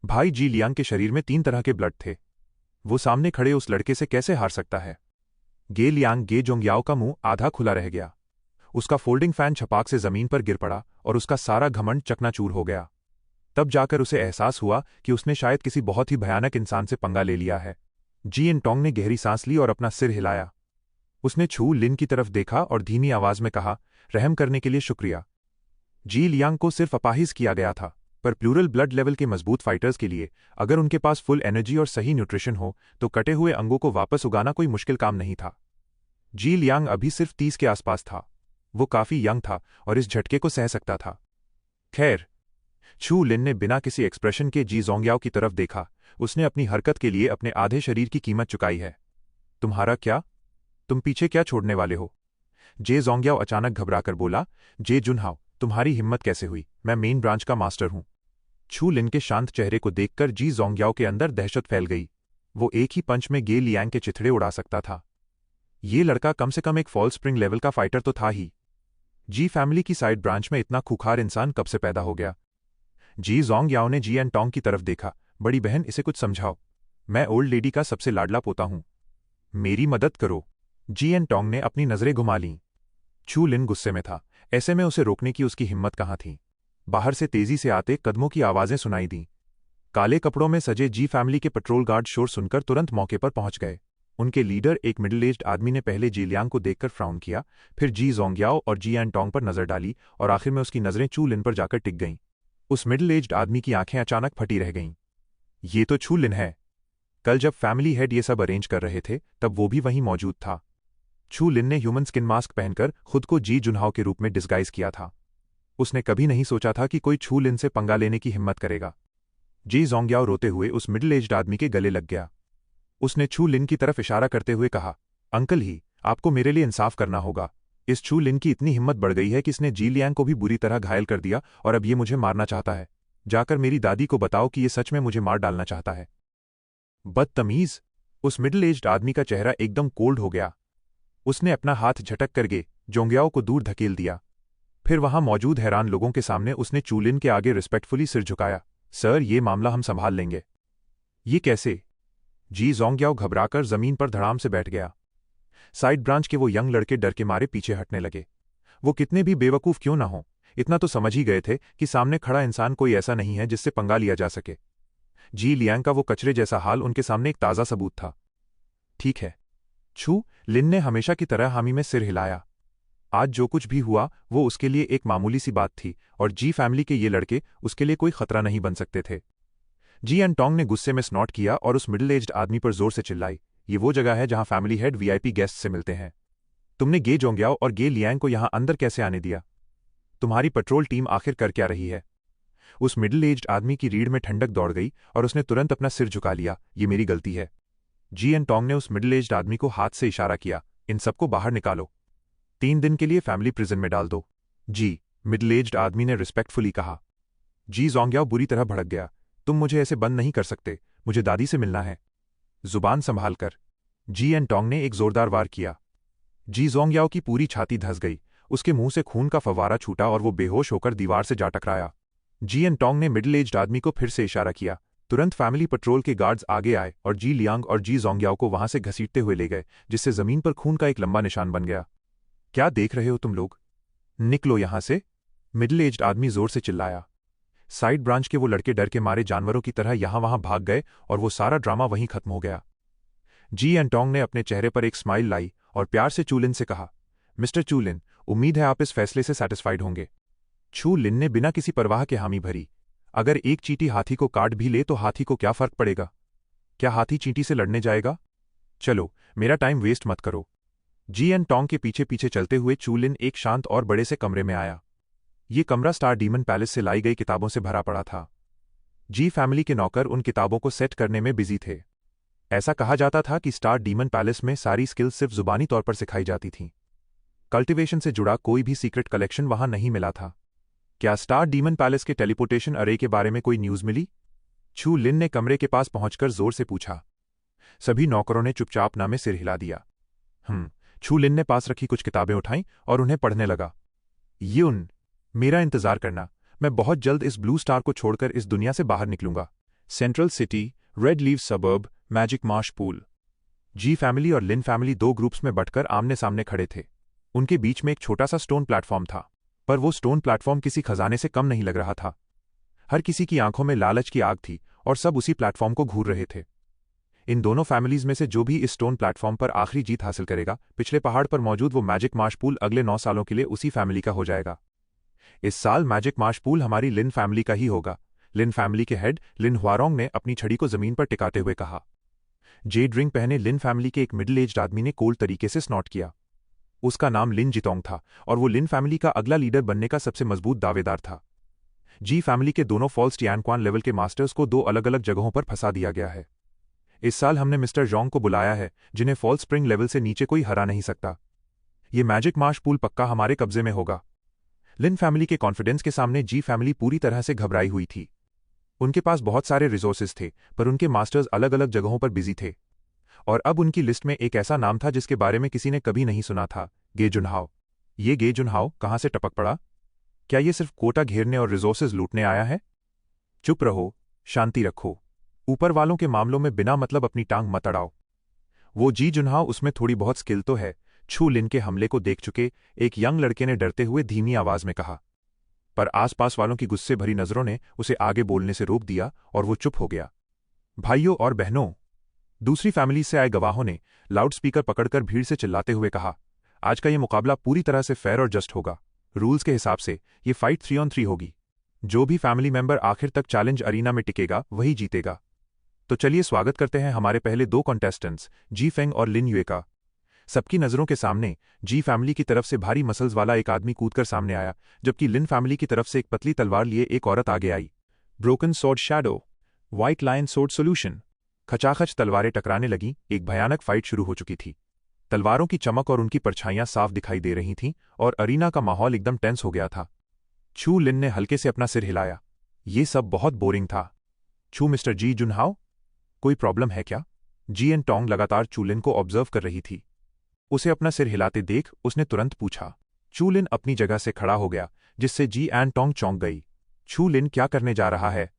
भाई जी लियांग के शरीर में 3 तरह के ब्लड थे। वो सामने खड़े उस लड़के से कैसे हार सकता है? गे लियांग गे जोंग्याओ का मुंह आधा खुला रह गया। उसका फोल्डिंग फैन छपाक से जमीन पर गिर पड़ा और उसका सारा घमंड चकनाचूर हो गया। तब जाकर उसे एहसास हुआ कि उसने शायद किसी बहुत ही भयानक इंसान से पंगा ले लिया है। जी एनटोंग ने गहरी सांस ली और अपना सिर हिलाया। उसने छू लिन की तरफ देखा और धीमी आवाज में कहा, रहम करने के लिए शुक्रिया। जी लियांग को सिर्फ अपाहिज किया गया था, पर प्लूरल ब्लड लेवल के मजबूत फाइटर्स के लिए अगर उनके पास फुल एनर्जी और सही न्यूट्रिशन हो तो कटे हुए अंगों को वापस उगाना कोई मुश्किल काम नहीं था। जी लियांग अभी सिर्फ 30 के आसपास था। वो काफी यंग था और इस झटके को सह सकता था। खैर, छू लिन ने बिना किसी एक्सप्रेशन के जी जोंग्याओ की तरफ देखा। उसने अपनी हरकत के लिए अपने आधे शरीर की कीमत चुकाई है। तुम्हारा क्या? तुम पीछे क्या छोड़ने वाले हो? जे जोंग्याओ अचानक घबराकर बोला, जे जुनहाओ, तुम्हारी हिम्मत कैसे हुई? मैं मेन ब्रांच का मास्टर हूं। छू लिन के शांत चेहरे को देखकर जी जोंग्याओ के अंदर दहशत फैल गई। वो एक ही पंच में गे लियांग के चिथड़े उड़ा सकता था। ये लड़का कम से कम एक फॉल स्प्रिंग लेवल का फाइटर तो था ही। जी फैमिली की साइड ब्रांच में इतना खूंखार इंसान कब से पैदा हो गया? जी जोंग्याओ ने जी एन टोंग की तरफ देखा। बड़ी बहन, इसे कुछ समझाओ। मैं ओल्ड लेडी का सबसे लाडला पोता हूं। मेरी मदद करो। जी एन टोंग ने अपनी नजरें घुमा लीं। छू लिन गुस्से में था। ऐसे में उसे रोकने की उसकी हिम्मत कहाँ थी। बाहर से तेजी से आते कदमों की आवाजें सुनाई दीं। काले कपड़ों में सजे जी फैमिली के पेट्रोल गार्ड शोर सुनकर तुरंत मौके पर पहुंच गए। उनके लीडर, एक मिडिल एज्ड आदमी ने पहले जी लियांग को देखकर फ्राउन किया, फिर जी जोंग्याओ और जी एन टोंग पर नजर डाली और आखिर में उसकी नजरें छू लिन पर जाकर टिक गईं। उस मिडिल एज्ड आदमी की आंखें अचानक फटी रह गईं। ये तो छू लिन है। कल जब फैमिली हेड ये सब अरेंज कर रहे थे तब वो भी वहीं मौजूद था। छू लिन ने ह्यूमन स्किन मास्क पहनकर खुद को जी जुनहाओ के रूप में डिस्गाइज किया था। उसने कभी नहीं सोचा था कि कोई छू लिन से पंगा लेने की हिम्मत करेगा। जी जोंग्याओ रोते हुए उस मिडिल एज्ड आदमी के गले लग गया। उसने छू लिन की तरफ इशारा करते हुए कहा, अंकल ही, आपको मेरे लिए इंसाफ करना होगा। इस छू लिन की इतनी हिम्मत बढ़ गई है कि इसने जी लियांग को भी बुरी तरह घायल कर दिया और अब ये मुझे मारना चाहता है। जाकर मेरी दादी को बताओ कि ये सच में मुझे मार डालना चाहता है। बदतमीज! उस मिडिल एज्ड आदमी का चेहरा एकदम कोल्ड हो गया। उसने अपना हाथ झटक कर गे जोंग्याओ को दूर धकेल दिया। फिर वहां मौजूद हैरान लोगों के सामने उसने छू लिन के आगे रिस्पेक्टफुली सिर झुकाया। सर, ये मामला हम संभाल लेंगे। ये कैसे? जी जोंग्याओ घबराकर जमीन पर धड़ाम से बैठ गया। साइड ब्रांच के वो यंग लड़के डर के मारे पीछे हटने लगे। वो कितने भी बेवकूफ क्यों ना हो, इतना तो समझ ही गए थे कि सामने खड़ा इंसान कोई ऐसा नहीं है जिससे पंगा लिया जा सके। जी लियांग का वो कचरे जैसा हाल उनके सामने एक ताज़ा सबूत था। ठीक है। छू लिन ने हमेशा की तरह हामी में सिर हिलाया। आज जो कुछ भी हुआ वो उसके लिए एक मामूली सी बात थी और जी फैमिली के ये लड़के उसके लिए कोई खतरा नहीं बन सकते थे। जी एन टोंग ने गुस्से में स्नॉट किया और उस मिडिल एज्ड आदमी पर जोर से चिल्लाई, ये वो जगह है जहां फैमिली हेड वीआईपी गेस्ट से मिलते हैं। तुमने गे जोंग्याओ और गे लियांग को यहां अंदर कैसे आने दिया? तुम्हारी पेट्रोल टीम आखिर कर क्या रही है? उस मिडिल एज्ड आदमी की रीढ़ में ठंडक दौड़ गई और उसने तुरंत अपना सिर झुका लिया। ये मेरी गलती है। जी एन टोंग ने उस मिडिल एज्ड आदमी को हाथ से इशारा किया, इन सबको बाहर निकालो। 3 दिन के लिए फैमिली प्रिजन में डाल दो। जी, मिडिल एज्ड आदमी ने रिस्पेक्टफुली कहा। जी जोंग्याओ बुरी तरह भड़क गया। तुम मुझे ऐसे बंद नहीं कर सकते, मुझे दादी से मिलना है। जुबान संभाल कर। जी एन टोंग ने एक जोरदार वार किया। जी जोंग्याओ की पूरी छाती धंस गई। उसके मुंह से खून का फव्वारा छूटा और वो बेहोश होकर दीवार से जा टकराया। जी एन टोंग ने मिडिल एज्ड आदमी को फिर से इशारा किया। तुरंत फैमिली पेट्रोल के गार्ड्स आगे आए और जी लियांग और जी जोंग्याओ को वहां से घसीटते हुए ले गए, जिससे जमीन पर खून का एक लंबा निशान बन गया। क्या देख रहे हो तुम लोग? निकलो यहां से! मिडिल एज्ड आदमी जोर से चिल्लाया। साइड ब्रांच के वो लड़के डर के मारे जानवरों की तरह यहां वहां भाग गए और वो सारा ड्रामा वहीं खत्म हो गया। जी एन टोंग ने अपने चेहरे पर एक स्माइल लाई और प्यार से चू लिन से कहा, मिस्टर चू लिन, उम्मीद है आप इस फैसले से सैटिस्फाइड होंगे। छू लिन ने बिना किसी परवाह के हामी भरी। अगर एक चींटी हाथी को काट भी ले तो हाथी को क्या फर्क पड़ेगा? क्या हाथी चींटी से लड़ने जाएगा? चलो, मेरा टाइम वेस्ट मत करो। जी एन टोंग के पीछे पीछे चलते हुए चू लिन एक शांत और बड़े से कमरे में आया। ये कमरा स्टार डीमन पैलेस से लाई गई किताबों से भरा पड़ा था। जी फैमिली के नौकर उन किताबों को सेट करने में बिजी थे। ऐसा कहा जाता था कि स्टार डीमन पैलेस में सारी स्किल्स सिर्फ जुबानी तौर पर सिखाई जाती थीं। कल्टिवेशन से जुड़ा कोई भी सीक्रेट कलेक्शन वहां नहीं मिला था। क्या स्टार डीमन पैलेस के टेलीपोर्टेशन अरे के बारे में कोई न्यूज मिली? छू लिन ने कमरे के पास पहुंचकर जोर से पूछा। सभी नौकरों ने चुपचाप ना में सिर हिला दिया। छू लिन ने पास रखी कुछ किताबें उठाईं और उन्हें पढ़ने लगा। मेरा इंतजार करना, मैं बहुत जल्द इस ब्लू स्टार को छोड़कर इस दुनिया से बाहर निकलूंगा। Central city, red leave suburb, magic marsh pool. Ji family और लिन फैमिली 2 ग्रुप्स में बंटकर आमने सामने खड़े थे। उनके बीच में एक छोटा सा स्टोन प्लेटफॉर्म था, पर वो स्टोन प्लेटफॉर्म किसी खजाने से कम नहीं लग रहा था। हर किसी की आंखों में लालच की आग थी और सब उसी प्लेटफॉर्म को घूर रहे थे। इन दोनों फैमिलीज में से जो भी इस स्टोन प्लेटफॉर्म पर आखिरी जीत हासिल करेगा, पिछले पहाड़ पर मौजूद वो मैजिक मार्श पूल अगले 9 सालों के लिए उसी फैमिली का हो जाएगा। इस साल मैजिक मार्श पूल हमारी लिन फैमिली का ही होगा, लिन फैमिली के हेड लिन हुआरोंग ने अपनी छड़ी को जमीन पर टिकाते हुए कहा। जेड रिंग पहने लिन फैमिली के एक मिडिल एज्ड आदमी ने कोल्ड तरीके से स्नॉट किया। उसका नाम लिन जितोंग था और वो लिन फैमिली का अगला लीडर बनने का सबसे मजबूत दावेदार था। जी फैमिली के दोनों फॉल्स टियानक्वान लेवल के मास्टर्स को 2 अलग अलग जगहों पर फंसा दिया गया है। इस साल हमने मिस्टर जोंग को बुलाया है, जिन्हें फॉल्स स्प्रिंग लेवल से नीचे कोई हरा नहीं सकता। ये मैजिक मार्श पूल पक्का हमारे कब्जे में होगा। लिन फैमिली के कॉन्फिडेंस के सामने जी फैमिली पूरी तरह से घबराई हुई थी। उनके पास बहुत सारे रिसोर्सेज थे, पर उनके मास्टर्स अलग अलग जगहों पर बिजी थे। और अब उनकी लिस्ट में एक ऐसा नाम था जिसके बारे में किसी ने कभी नहीं सुना था, गे जुनहाओ। ये गे जुनहाओ कहाँ से टपक पड़ा? क्या ये सिर्फ कोटा घेरने और रिसोर्सेज लूटने आया है? चुप रहो, शांति रखो। ऊपर वालों के मामलों में बिना मतलब अपनी टांग मत अड़ाओ। वो जी जुनहाओ, उसमें थोड़ी बहुत स्किल तो है, छू लिन के हमले को देख चुके एक यंग लड़के ने डरते हुए धीमी आवाज में कहा। पर आसपास वालों की गुस्से भरी नजरों ने उसे आगे बोलने से रोक दिया और वो चुप हो गया। भाइयों और बहनों, दूसरी फैमिली से आए गवाहों ने लाउडस्पीकर पकड़कर भीड़ से चिल्लाते हुए कहा, आज का ये मुकाबला पूरी तरह से फेयर और जस्ट होगा। रूल्स के हिसाब से ये फाइट 3-on-3 होगी। जो भी फैमिली मेंबर आखिर तक चैलेंज अरीना में टिकेगा वही जीतेगा। तो चलिए स्वागत करते हैं हमारे पहले दो कॉन्टेस्टेंट्स, जी फेंग और लिन युए का। सबकी नजरों के सामने जी फैमिली की तरफ से भारी मसल्स वाला एक आदमी कूदकर सामने आया, जबकि लिन फैमिली की तरफ से एक पतली तलवार लिए एक औरत आगे आई। Broken sword shadow, white lion sword solution. खचाखच तलवारें टकराने लगीं, एक भयानक फाइट शुरू हो चुकी थी। तलवारों की चमक और उनकी परछाइयां साफ दिखाई दे रही थीं और अरीना का माहौल एकदम टेंस हो गया था। छू लिन ने हल्के से अपना सिर हिलाया। ये सब बहुत बोरिंग था। छू मिस्टर जी जुनहाओ, कोई प्रॉब्लम है क्या? जी एन टोंग लगातार चू लिन को ऑब्जर्व कर रही थी। उसे अपना सिर हिलाते देख उसने तुरंत पूछा। चू लिन अपनी जगह से खड़ा हो गया, जिससे जी एन टोंग चौंक गई। छू लिन क्या करने जा रहा है?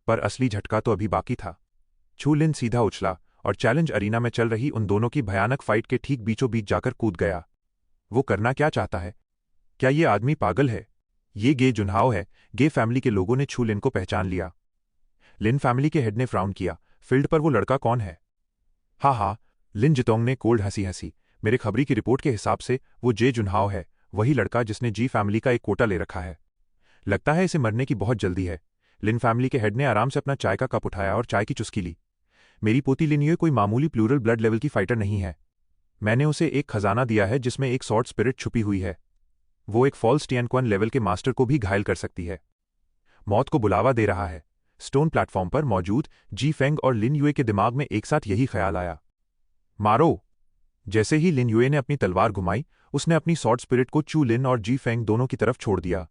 पर असली झटका तो अभी बाकी था। छू लिन सीधा उछला और चैलेंज अरीना में चल रही उन दोनों की भयानक फाइट के ठीक बीचों बीच जाकर कूद गया। वो करना क्या चाहता है? क्या ये आदमी पागल है? ये गे जुनहाओ है। गे फैमिली के लोगों ने छू लिन को पहचान लिया। लिन फैमिली के हेड ने फ्राउन किया। फील्ड पर वो लड़का कौन है? हाँ, लिन जितोंग ने कोल्ड हंसी हंसी। मेरे खबरी की रिपोर्ट के हिसाब से वो जे जुनहाओ है, वही लड़का जिसने जी फैमिली का एक कोटा ले रखा है। लगता है इसे मरने की बहुत जल्दी है। लिन फैमिली के हेड ने आराम से अपना चाय का कप उठाया और चाय की चुस्की ली। मेरी पोती लिन युए कोई मामूली प्लूरल ब्लड लेवल की फाइटर नहीं है। मैंने उसे एक खजाना दिया है जिसमें एक सॉर्ड स्पिरिट छुपी हुई है। वो एक फॉल्स टियनक्वन लेवल के मास्टर को भी घायल कर सकती है। मौत को बुलावा दे रहा है। स्टोन प्लेटफॉर्म पर मौजूद जी फेंग और लिन युए के दिमाग में एक साथ यही ख्याल आया। मारो! जैसे ही लिन युए ने अपनी तलवार घुमाई, उसने अपनी सॉर्ड स्पिरिट को चू लिन और जी फेंग दोनों की तरफ छोड़ दिया।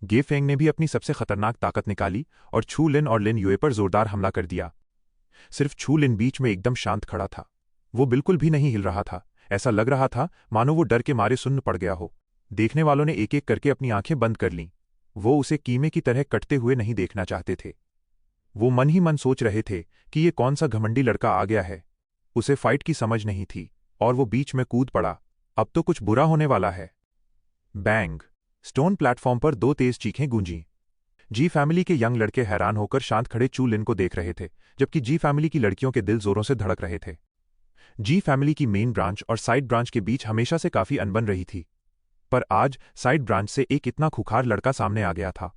गे फेंग ने भी अपनी सबसे खतरनाक ताकत निकाली और छू लिन और लिन युए पर जोरदार हमला कर दिया। सिर्फ छू लिन बीच में एकदम शांत खड़ा था। वो बिल्कुल भी नहीं हिल रहा था। ऐसा लग रहा था मानो वो डर के मारे सुन्न पड़ गया हो। देखने वालों ने एक एक करके अपनी आंखें बंद कर लीं। वो उसे कीमे की तरह कटते हुए नहीं देखना चाहते थे। वो मन ही मन सोच रहे थे कि ये कौन सा घमंडी लड़का आ गया है। उसे फाइट की समझ नहीं थी और वो बीच में कूद पड़ा। अब तो कुछ बुरा होने वाला है। बैंग! स्टोन प्लेटफॉर्म पर दो तेज चीखें गूंजीं। जी फैमिली के यंग लड़के हैरान होकर शांत खड़े चू लिन को देख रहे थे, जबकि जी फैमिली की लड़कियों के दिल जोरों से धड़क रहे थे। जी फैमिली की मेन ब्रांच और साइड ब्रांच के बीच हमेशा से काफी अनबन रही थी, पर आज साइड ब्रांच से एक इतना खुखार लड़का सामने आ गया था।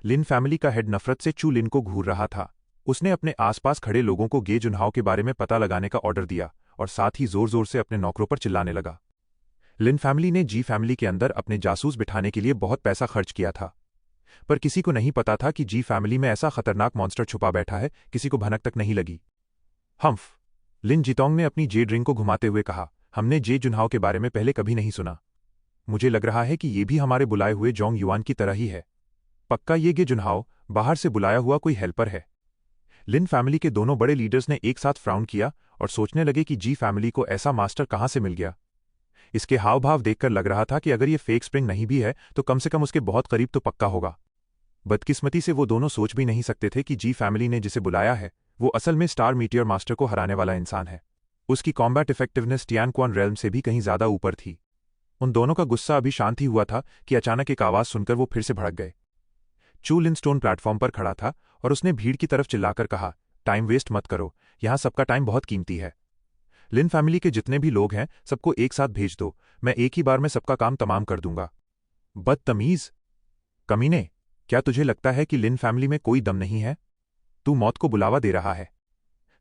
लिन फैमिली का हेड नफरत से चू लिन को घूर रहा था। उसने अपने आसपास खड़े लोगों को गे जुनहाओ के बारे में पता लगाने का ऑर्डर दिया और साथ ही जोर जोर से अपने नौकरों पर चिल्लाने लगा। लिन फैमिली ने जी फैमिली के अंदर अपने जासूस बिठाने के लिए बहुत पैसा खर्च किया था, पर किसी को नहीं पता था कि जी फैमिली में ऐसा खतरनाक मॉन्स्टर छुपा बैठा है। किसी को भनक तक नहीं लगी। हम्फ! लिन जितोंग ने अपनी जे ड्रिंक को घुमाते हुए कहा, हमने जे जुनहाओ के बारे में पहले कभी नहीं सुना। मुझे लग रहा है कि ये भी हमारे बुलाए हुए जोंग युआन की तरह ही है। पक्का ये गे जुनहाओ बाहर से बुलाया हुआ कोई हेल्पर है। लिन फैमिली के दोनों बड़े लीडर्स ने एक साथ फ्राउन किया और सोचने लगे कि जी फैमिली को ऐसा मास्टर कहां से मिल गया। इसके हाव भाव देखकर लग रहा था कि अगर ये फेक स्प्रिंग नहीं भी है तो कम से कम उसके बहुत करीब तो पक्का होगा। बदकिस्मती से वो दोनों सोच भी नहीं सकते थे कि जी फैमिली ने जिसे बुलाया है वो असल में स्टार मीटियर मास्टर को हराने वाला इंसान है। उसकी कॉम्बैट इफेक्टिवनेस टियानक्वान रेल्म से भी कहीं ज्यादा ऊपर थी। उन दोनों का गुस्सा अभी शांत ही हुआ था कि अचानक एक आवाज सुनकर वो फिर से भड़क गए। चू लिन स्टोन प्लेटफॉर्म पर खड़ा था और उसने भीड़ की तरफ चिल्लाकर कहा, टाइम वेस्ट मत करो, यहां सबका टाइम बहुत कीमती है। लिन फैमिली के जितने भी लोग हैं सबको एक साथ भेज दो, मैं एक ही बार में सबका काम तमाम कर दूंगा। बदतमीज! कमीने! क्या तुझे लगता है कि लिन फैमिली में कोई दम नहीं है? तू मौत को बुलावा दे रहा है।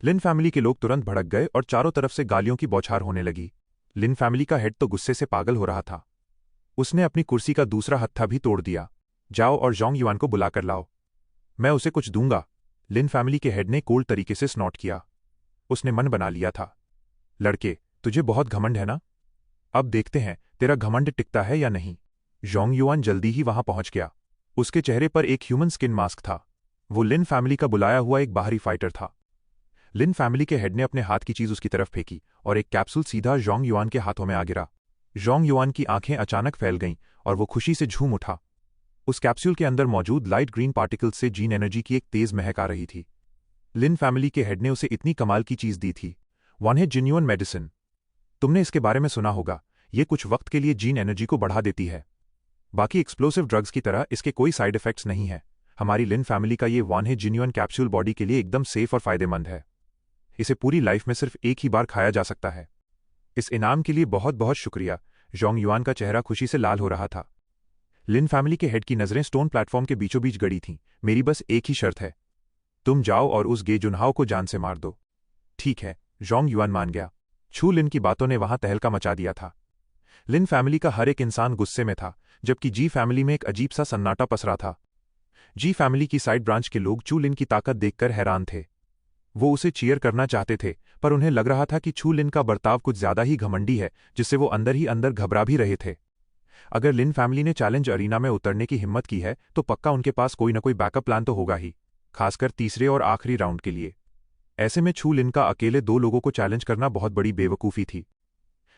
लिन फैमिली के लोग तुरंत भड़क गए और चारों तरफ से गालियों की बौछार होने लगी। लिन फैमिली का हेड तो गुस्से से पागल हो रहा था। उसने अपनी कुर्सी का दूसरा हत्था भी तोड़ दिया। जाओ और जोंग युआन को बुलाकर लाओ, मैं उसे कुछ दूंगा। लिन फैमिली के हेड ने कोल्ड तरीके से स्नॉट किया। उसने मन बना लिया था, लड़के तुझे बहुत घमंड है ना? अब देखते हैं तेरा घमंड टिकता है या नहीं। जोंग युआन जल्दी ही वहां पहुंच गया। उसके चेहरे पर एक ह्यूमन स्किन मास्क था। वो लिन फैमिली का बुलाया हुआ एक बाहरी फाइटर था। लिन फैमिली के हेड ने अपने हाथ की चीज उसकी तरफ फेंकी और एक कैप्सूल सीधा जोंग युआन के हाथों में आ गिरा। जोंग युआन की आंखें अचानक फैल गईं और वो खुशी से झूम उठा। उस कैप्सूल के अंदर मौजूद लाइट ग्रीन पार्टिकल्स से जीन एनर्जी की एक तेज महक आ रही थी। लिन फैमिली के हेड ने उसे इतनी कमाल की चीज दी थी, वन है जिन्यून मेडिसिन। तुमने इसके बारे में सुना होगा, ये कुछ वक्त के लिए जीन एनर्जी को बढ़ा देती है। बाकी एक्सप्लोसिव ड्रग्स की तरह इसके कोई साइड इफेक्ट्स नहीं है। हमारी लिन फैमिली का ये वन है जिन्यून कैप्सूल बॉडी के लिए एकदम सेफ और फायदेमंद है। इसे पूरी लाइफ में सिर्फ एक ही बार खाया जा सकता है। इस इनाम के लिए बहुत बहुत शुक्रिया। जोंग युआन का चेहरा खुशी से लाल हो रहा था। लिन फैमिली के हेड की नजरें स्टोन प्लेटफॉर्म के बीचों बीच गड़ी थीं। मेरी बस एक ही शर्त है, तुम जाओ और उस गे जुनहाओ को जान से मार दो। ठीक है, जोंग युआन मान गया। छू लिन की बातों ने वहां तहलका मचा दिया था। लिन फैमिली का हर एक इंसान गुस्से में था, जबकि जी फैमिली में एक अजीब सा सन्नाटा पसरा था। जी फैमिली की साइड ब्रांच के लोग चू लिन की ताकत देखकर हैरान थे। वो उसे चीयर करना चाहते थे, पर उन्हें लग रहा था कि छू लिन का बर्ताव कुछ ज्यादा ही घमंडी है, जिससे वो अंदर ही अंदर घबरा भी रहे थे। अगर लिन फैमिली ने चैलेंज अरीना में उतरने की हिम्मत की है तो पक्का उनके पास कोई न कोई बैकअप प्लान तो होगा ही, खासकर तीसरे और आखिरी राउंड के लिए। ऐसे में छू लिन का अकेले दो लोगों को चैलेंज करना बहुत बड़ी बेवकूफ़ी थी।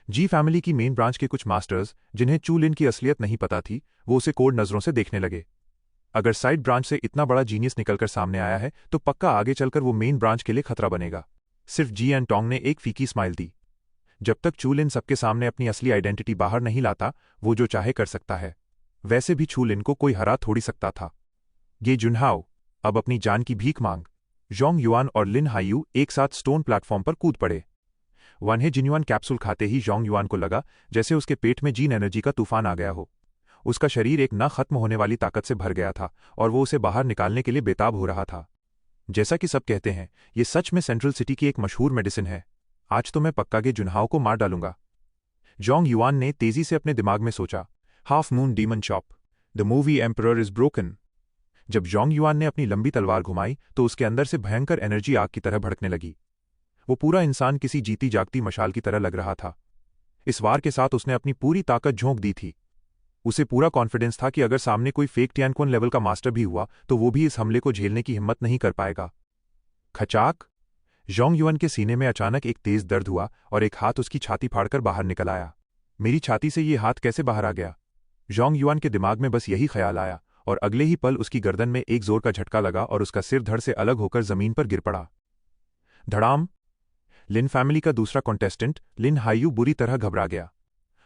जी फैमिली की मेन ब्रांच के कुछ मास्टर्स, जिन्हें चू लिन की असलियत नहीं पता थी, वो उसे कोड नजरों से देखने लगे। अगर साइड ब्रांच से इतना बड़ा जीनियस निकलकर सामने आया है तो पक्का आगे चलकर वो मेन ब्रांच के लिए खतरा बनेगा। सिर्फ जी एंड टोंग ने एक फीकी स्माइल दी। जब तक छू लिन सबके सामने अपनी असली आइडेंटिटी बाहर नहीं लाता, वो जो चाहे कर सकता है। वैसे भी छू लिन को कोई हरा थोड़ी सकता था। गे जुनहाओ, अब अपनी जान की भीख मांग। जोंग युआन और लिन हाइयू एक साथ स्टोन प्लेटफॉर्म पर कूद पड़े। वन है जिन्युआन कैप्सूल खाते ही जोंग युआन को लगा जैसे उसके पेट में जीन एनर्जी का तूफान आ गया हो। उसका शरीर एक ना खत्म होने वाली ताकत से भर गया था और वो उसे बाहर निकालने के लिए बेताब हो रहा था। जैसा कि सब कहते हैं, ये सच में सेंट्रल सिटी की एक मशहूर मेडिसिन है। आज तो मैं पक्का गे जुनहाओ को मार डालूंगा। जोंग युआन ने तेजी से अपने दिमाग में सोचा। Half moon demon chop, the movie emperor is broken. जब जोंग युआन ने अपनी लंबी तलवार घुमाई तो उसके अंदर से भयंकर एनर्जी आग की तरह भड़कने लगी। वो पूरा इंसान किसी जीती जागती मशाल की तरह लग रहा था। इस वार के साथ उसने अपनी पूरी ताकत झोंक दी थी। उसे पूरा कॉन्फिडेंस था कि अगर सामने कोई फेक टियानक्वन लेवल का मास्टर भी हुआ तो वो भी इस हमले को झेलने की हिम्मत नहीं कर पाएगा। खचाक! जोंग युआन के सीने में अचानक एक तेज दर्द हुआ और एक हाथ उसकी छाती फाड़कर बाहर निकल आया। मेरी छाती से ये हाथ कैसे बाहर आ गया? जोंग युआन के दिमाग में बस यही ख्याल आया और अगले ही पल उसकी गर्दन में एक जोर का झटका लगा और उसका सिर धड़ से अलग होकर जमीन पर गिर पड़ा। धड़ाम! लिन फैमिली का दूसरा कॉन्टेस्टेंट लिन हाइयू बुरी तरह घबरा गया।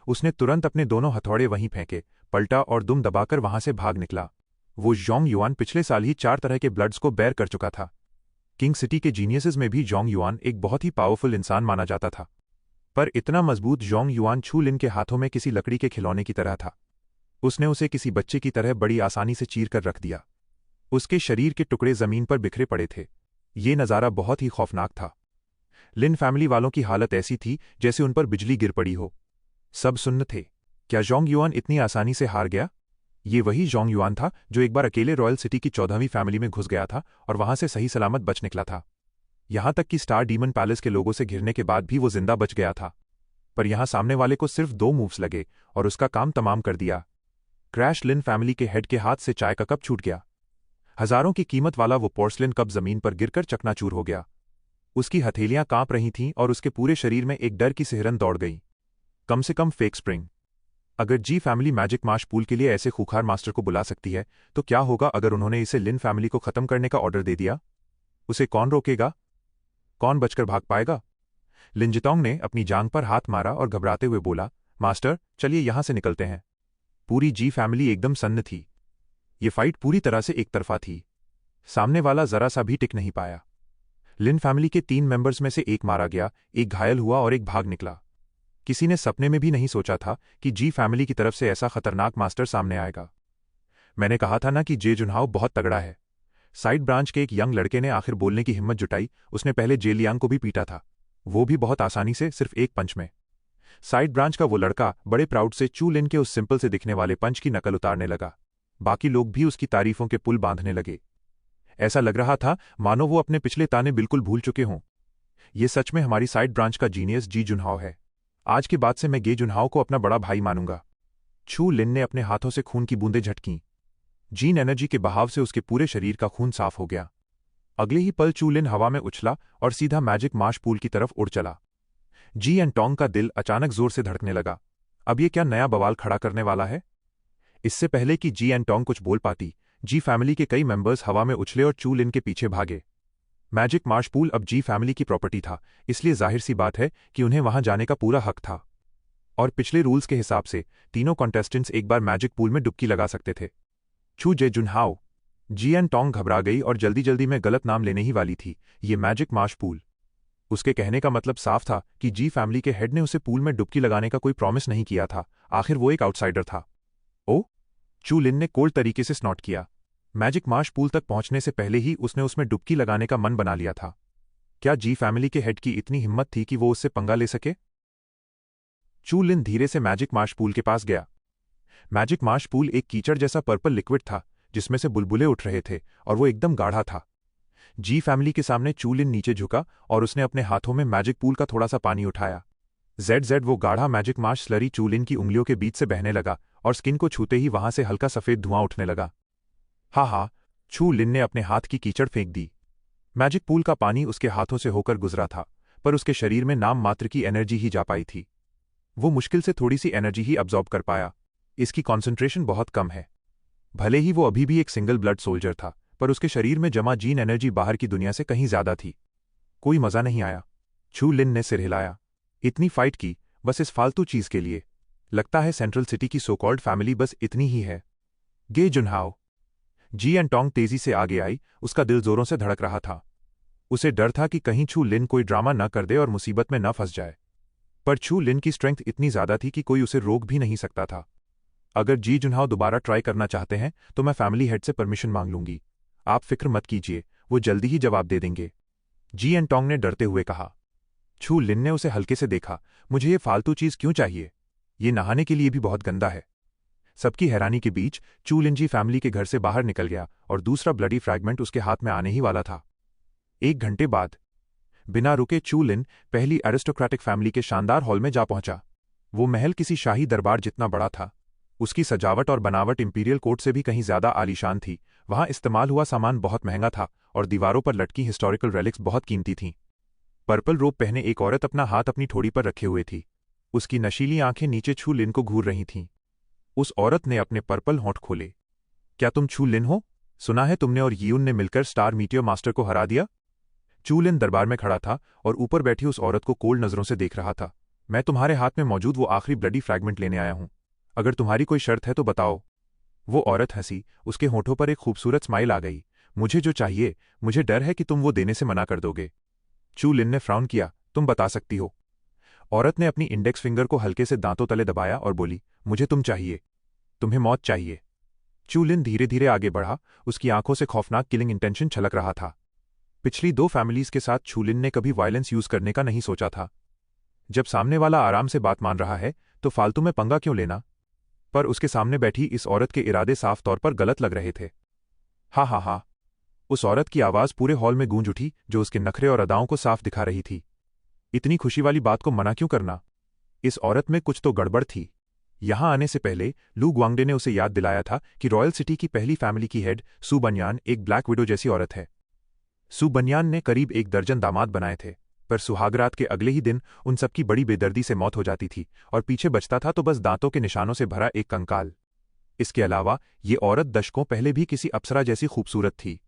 उसने तुरंत अपने दोनों हथौड़े वहीं फेंके, पलटा और दुम दबाकर वहां से भाग निकला। वो जोंग युआन पिछले साल ही 4 तरह के ब्लड्स को बैर कर चुका था। किंग सिटी के जीनियसेस में भी जोंग युआन एक बहुत ही पावरफुल इंसान माना जाता था, पर इतना मजबूत जोंग युआन छू लिन के हाथों में किसी लकड़ी के खिलौने की तरह था। उसने उसे किसी बच्चे की तरह बड़ी आसानी से चीर कर रख दिया। उसके शरीर के टुकड़े जमीन पर बिखरे पड़े थे। ये नज़ारा बहुत ही खौफनाक था। लिन फैमिली वालों की हालत ऐसी थी जैसे उन पर बिजली गिर पड़ी हो। सब सुन्न थे। क्या जोंग युआन इतनी आसानी से हार गया? ये वही जोंग युआन था जो एक बार अकेले रॉयल सिटी की 14वीं फैमिली में घुस गया था और वहां से सही सलामत बच निकला था। यहां तक कि स्टार डीमन पैलेस के लोगों से घिरने के बाद भी वो जिंदा बच गया था। पर यहां सामने वाले को सिर्फ 2 मूव्स लगे और उसका काम तमाम कर दिया। क्रैश! लिन फैमिली के हेड के हाथ से चाय का कप छूट गया। हजारों की कीमत वाला वो पोर्सलिन कप जमीन पर गिरकर चकनाचूर हो गया। उसकी हथेलियां कांप रही थीं और उसके पूरे शरीर में एक डर की सिहरन दौड़ गई। कम से कम फेक स्प्रिंग। अगर जी फैमिली मैजिक माश पूल के लिए ऐसे खूंखार मास्टर को बुला सकती है तो क्या होगा अगर उन्होंने इसे लिन फैमिली को खत्म करने का ऑर्डर दे दिया? उसे कौन रोकेगा? कौन बचकर भाग पाएगा? लिन जितोंग ने अपनी जांघ पर हाथ मारा और घबराते हुए बोला, मास्टर, चलिए यहां से निकलते हैं। पूरी जी फैमिली एकदम सन्न थी। ये फाइट पूरी तरह से एक तरफा थी। सामने वाला जरा सा भी टिक नहीं पाया। लिन फैमिली के 3 मेंबर्स में से एक मारा गया, एक घायल हुआ और एक भाग निकला। किसी ने सपने में भी नहीं सोचा था कि जी फैमिली की तरफ से ऐसा खतरनाक मास्टर सामने आएगा। मैंने कहा था ना कि जे जुनहाओ बहुत तगड़ा है। साइड ब्रांच के एक यंग लड़के ने आखिर बोलने की हिम्मत जुटाई। उसने पहले जे लियांग को भी पीटा था, वो भी बहुत आसानी से, सिर्फ एक पंच में। साइड ब्रांच का वो लड़का बड़े प्राउड से चू लिन के उस सिंपल से दिखने वाले पंच की नकल उतारने लगा। बाकी लोग भी उसकी तारीफों के पुल बांधने लगे। ऐसा लग रहा था मानो वो अपने पिछले ताने बिल्कुल भूल चुके हों। ये सच में हमारी साइड ब्रांच का जीनियस जी जुनहाओ है। आज के बाद से मैं गे जुनहाओ को अपना बड़ा भाई मानूंगा। छू लिन ने अपने हाथों से खून की बूंदें झटकीं। जीन एनर्जी के बहाव से उसके पूरे शरीर का खून साफ हो गया। अगले ही पल चू लिन हवा में उछला और सीधा मैजिक मार्श पूल की तरफ उड़ चला। जी एन टोंग का दिल अचानक जोर से धड़कने लगा। अब ये क्या नया बवाल खड़ा करने वाला है? इससे पहले कि जी एन टोंग कुछ बोल पाती, जी फैमिली के कई मेंबर्स हवा में उछले और चू लिन के पीछे भागे। मैजिक मार्श पूल अब जी फैमिली की प्रॉपर्टी था, इसलिए जाहिर सी बात है कि उन्हें वहां जाने का पूरा हक था। और पिछले रूल्स के हिसाब से तीनों कॉन्टेस्टेंट्स एक बार मैजिक पूल में डुबकी लगा सकते थे। छू जे जुनहाओ। जी एन टोंग घबरा गई और जल्दी जल्दी में गलत नाम लेने ही वाली थी। ये मैजिक मार्श पूल। उसके कहने का मतलब साफ था कि जी फैमिली के हेड ने उसे पूल में डुबकी लगाने का कोई प्रॉमिस नहीं किया था। आखिर वो एक आउटसाइडर था। ओ, चू लिन ने कोल्ड तरीके से स्नॉट किया। मैजिक मार्श पूल तक पहुंचने से पहले ही उसने उसमें डुबकी लगाने का मन बना लिया था। क्या जी फैमिली के हेड की इतनी हिम्मत थी कि वो उससे पंगा ले सके? चू लिन धीरे से मैजिक मार्श पूल के पास गया। मैजिक मार्श पूल एक कीचड़ जैसा पर्पल लिक्विड था जिसमें से बुलबुले उठ रहे थे और वो एकदम गाढ़ा था। जी फैमिली के सामने चू लिन नीचे झुका और उसने अपने हाथों में मैजिक पूल का थोड़ा सा पानी उठाया। जेड वो गाढ़ा मैजिक मार्श स्लरी चू लिन की उंगलियों के बीच से बहने लगा और स्किन को छूते ही वहां से हल्का सफेद धुआं उठने लगा। हा, छू लिन ने अपने हाथ की कीचड़ फेंक दी। मैजिक पूल का पानी उसके हाथों से होकर गुजरा था, पर उसके शरीर में नाम मात्र की एनर्जी ही जा पाई थी। वो मुश्किल से थोड़ी सी एनर्जी ही अब्जॉर्ब कर पाया। इसकी कॉन्सेंट्रेशन बहुत कम है। भले ही वो अभी भी एक सिंगल ब्लड सोल्जर था, पर उसके शरीर में जमा जीन एनर्जी बाहर की दुनिया से कहीं ज्यादा थी। कोई मजा नहीं आया। छू लिन ने सिर हिलाया। इतनी फाइट की, बस इस फालतू चीज के लिए। लगता है सेंट्रल सिटी की सो कॉल्ड फैमिली बस इतनी ही है। गे जुनहाओ। जी एन टोंग तेजी से आगे आई, उसका दिल जोरों से धड़क रहा था। उसे डर था कि कहीं छू लिन कोई ड्रामा न कर दे और मुसीबत में न फंस जाए। पर छू लिन की स्ट्रेंथ इतनी ज्यादा थी कि कोई उसे रोक भी नहीं सकता था। अगर जी जुनहाओ दोबारा ट्राई करना चाहते हैं तो मैं फैमिली हेड से परमिशन मांग लूंगी। आप फिक्र मत कीजिए, वो जल्दी ही जवाब दे देंगे। जी एन टोंग ने डरते हुए कहा। छू लिन ने उसे हल्के से देखा। मुझे ये फालतू चीज क्यों चाहिए? ये नहाने के लिए भी बहुत गंदा है। सबकी हैरानी के बीच चू लिन जी फैमिली के घर से बाहर निकल गया और दूसरा ब्लडी फ्रैगमेंट उसके हाथ में आने ही वाला था। 1 घंटे बाद बिना रुके चू लिन पहली एरिस्टोक्रेटिक फैमिली के शानदार हॉल में जा पहुंचा। वो महल किसी शाही दरबार जितना बड़ा था। उसकी सजावट और बनावट इंपीरियल कोर्ट से भी कहीं ज्यादा आलीशान थी। वहां इस्तेमाल हुआ सामान बहुत महंगा था और दीवारों पर लटकी हिस्टोरिकल रेलिक्स बहुत कीमती थीं। पर्पल रोब पहने एक औरत अपना हाथ अपनी ठोड़ी पर रखे हुए थी। उसकी नशीली आंखें नीचे छू लिन को घूर रही थीं। उस औरत ने अपने पर्पल होंठ खोले। क्या तुम छू लिन हो? सुना है तुमने और यीउन ने मिलकर स्टार मीटियर मास्टर को हरा दिया। चू लिन दरबार में खड़ा था और ऊपर बैठी उस औरत को कोल्ड नजरों से देख रहा था। मैं तुम्हारे हाथ में मौजूद वो आखिरी ब्लडी फ्रैगमेंट लेने आया हूं। अगर तुम्हारी कोई शर्त है तो बताओ। वो औरत हंसी, उसके होठों पर एक खूबसूरत स्माइल आ गई। मुझे जो चाहिए, मुझे डर है कि तुम वो देने से मना कर दोगे। चू लिन ने फ्राउन किया। तुम बता सकती हो। औरत ने अपनी इंडेक्स फिंगर को हल्के से दांतों तले दबाया और बोली, मुझे तुम चाहिए। तुम्हें मौत चाहिए। चू लिन धीरे धीरे आगे बढ़ा, उसकी आंखों से खौफनाक किलिंग इंटेंशन छलक रहा था। पिछली 2 फैमिलीज के साथ छू लिन ने कभी वायलेंस यूज करने का नहीं सोचा था। जब सामने वाला आराम से बात मान रहा है तो फालतू में पंगा क्यों लेना? पर उसके सामने बैठी इस औरत के इरादे साफ तौर पर गलत लग रहे थे। हा। उस औरत की आवाज पूरे हॉल में गूंज उठी, जो उसके नखरे और अदाओं को साफ दिखा रही थी। इतनी खुशी वाली बात को मना क्यों करना? इस औरत में कुछ तो गड़बड़ थी। यहां आने से पहले लू ग्वांगडे ने उसे याद दिलाया था कि रॉयल सिटी की पहली फैमिली की हेड सू बन्यान एक ब्लैक विडो जैसी औरत है। सू बन्यान ने करीब 1 दर्जन दामाद बनाए थे, पर सुहागरात के अगले ही दिन उन सबकी बड़ी बेदर्दी से मौत हो जाती थी और पीछे बचता था तो बस दांतों के निशानों से भरा एक कंकाल। इसके अलावा ये औरत दशकों पहले भी किसी अप्सरा जैसी खूबसूरत थी,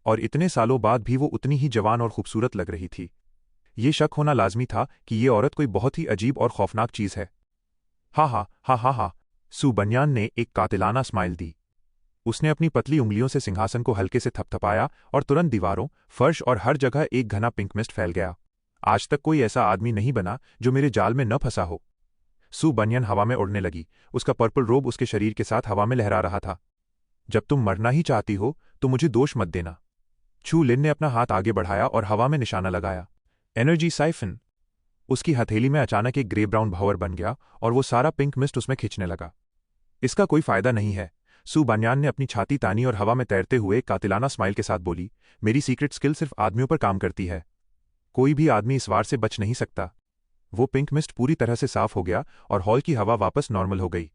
और इतने सालों बाद भी वो उतनी ही जवान और खूबसूरत लग रही थी। ये शक होना लाजमी था कि ये औरत कोई बहुत ही अजीब और खौफनाक चीज है। हा। सू बन्यान ने एक कातिलाना स्माइल दी। उसने अपनी पतली उंगलियों से सिंहासन को हल्के से थपथपाया और तुरंत दीवारों, फर्श और हर जगह एक घना पिंक मिस्ट फैल गया। आज तक कोई ऐसा आदमी नहीं बना जो मेरे जाल में न फंसा हो। सू बन्यान हवा में उड़ने लगी। उसका पर्पल रोब उसके शरीर के साथ हवा में लहरा रहा था। जब तुम मरना ही चाहती हो तो मुझे दोष मत देना। छू लिन ने अपना हाथ आगे बढ़ाया और हवा में निशाना लगाया। Energy siphon. उसकी हथेली में अचानक एक ग्रे ब्राउन भंवर बन गया और वो सारा पिंक मिस्ट उसमें खींचने लगा। इसका कोई फायदा नहीं है। सू बन्यान ने अपनी छाती तानी और हवा में तैरते हुए कातिलाना स्माइल के साथ बोली, मेरी सीक्रेट स्किल सिर्फ आदमियों पर काम करती है। कोई भी आदमी इस वार से बच नहीं सकता। वो पिंक मिस्ट पूरी तरह से साफ हो गया और हॉल की हवा वापस नॉर्मल हो गई।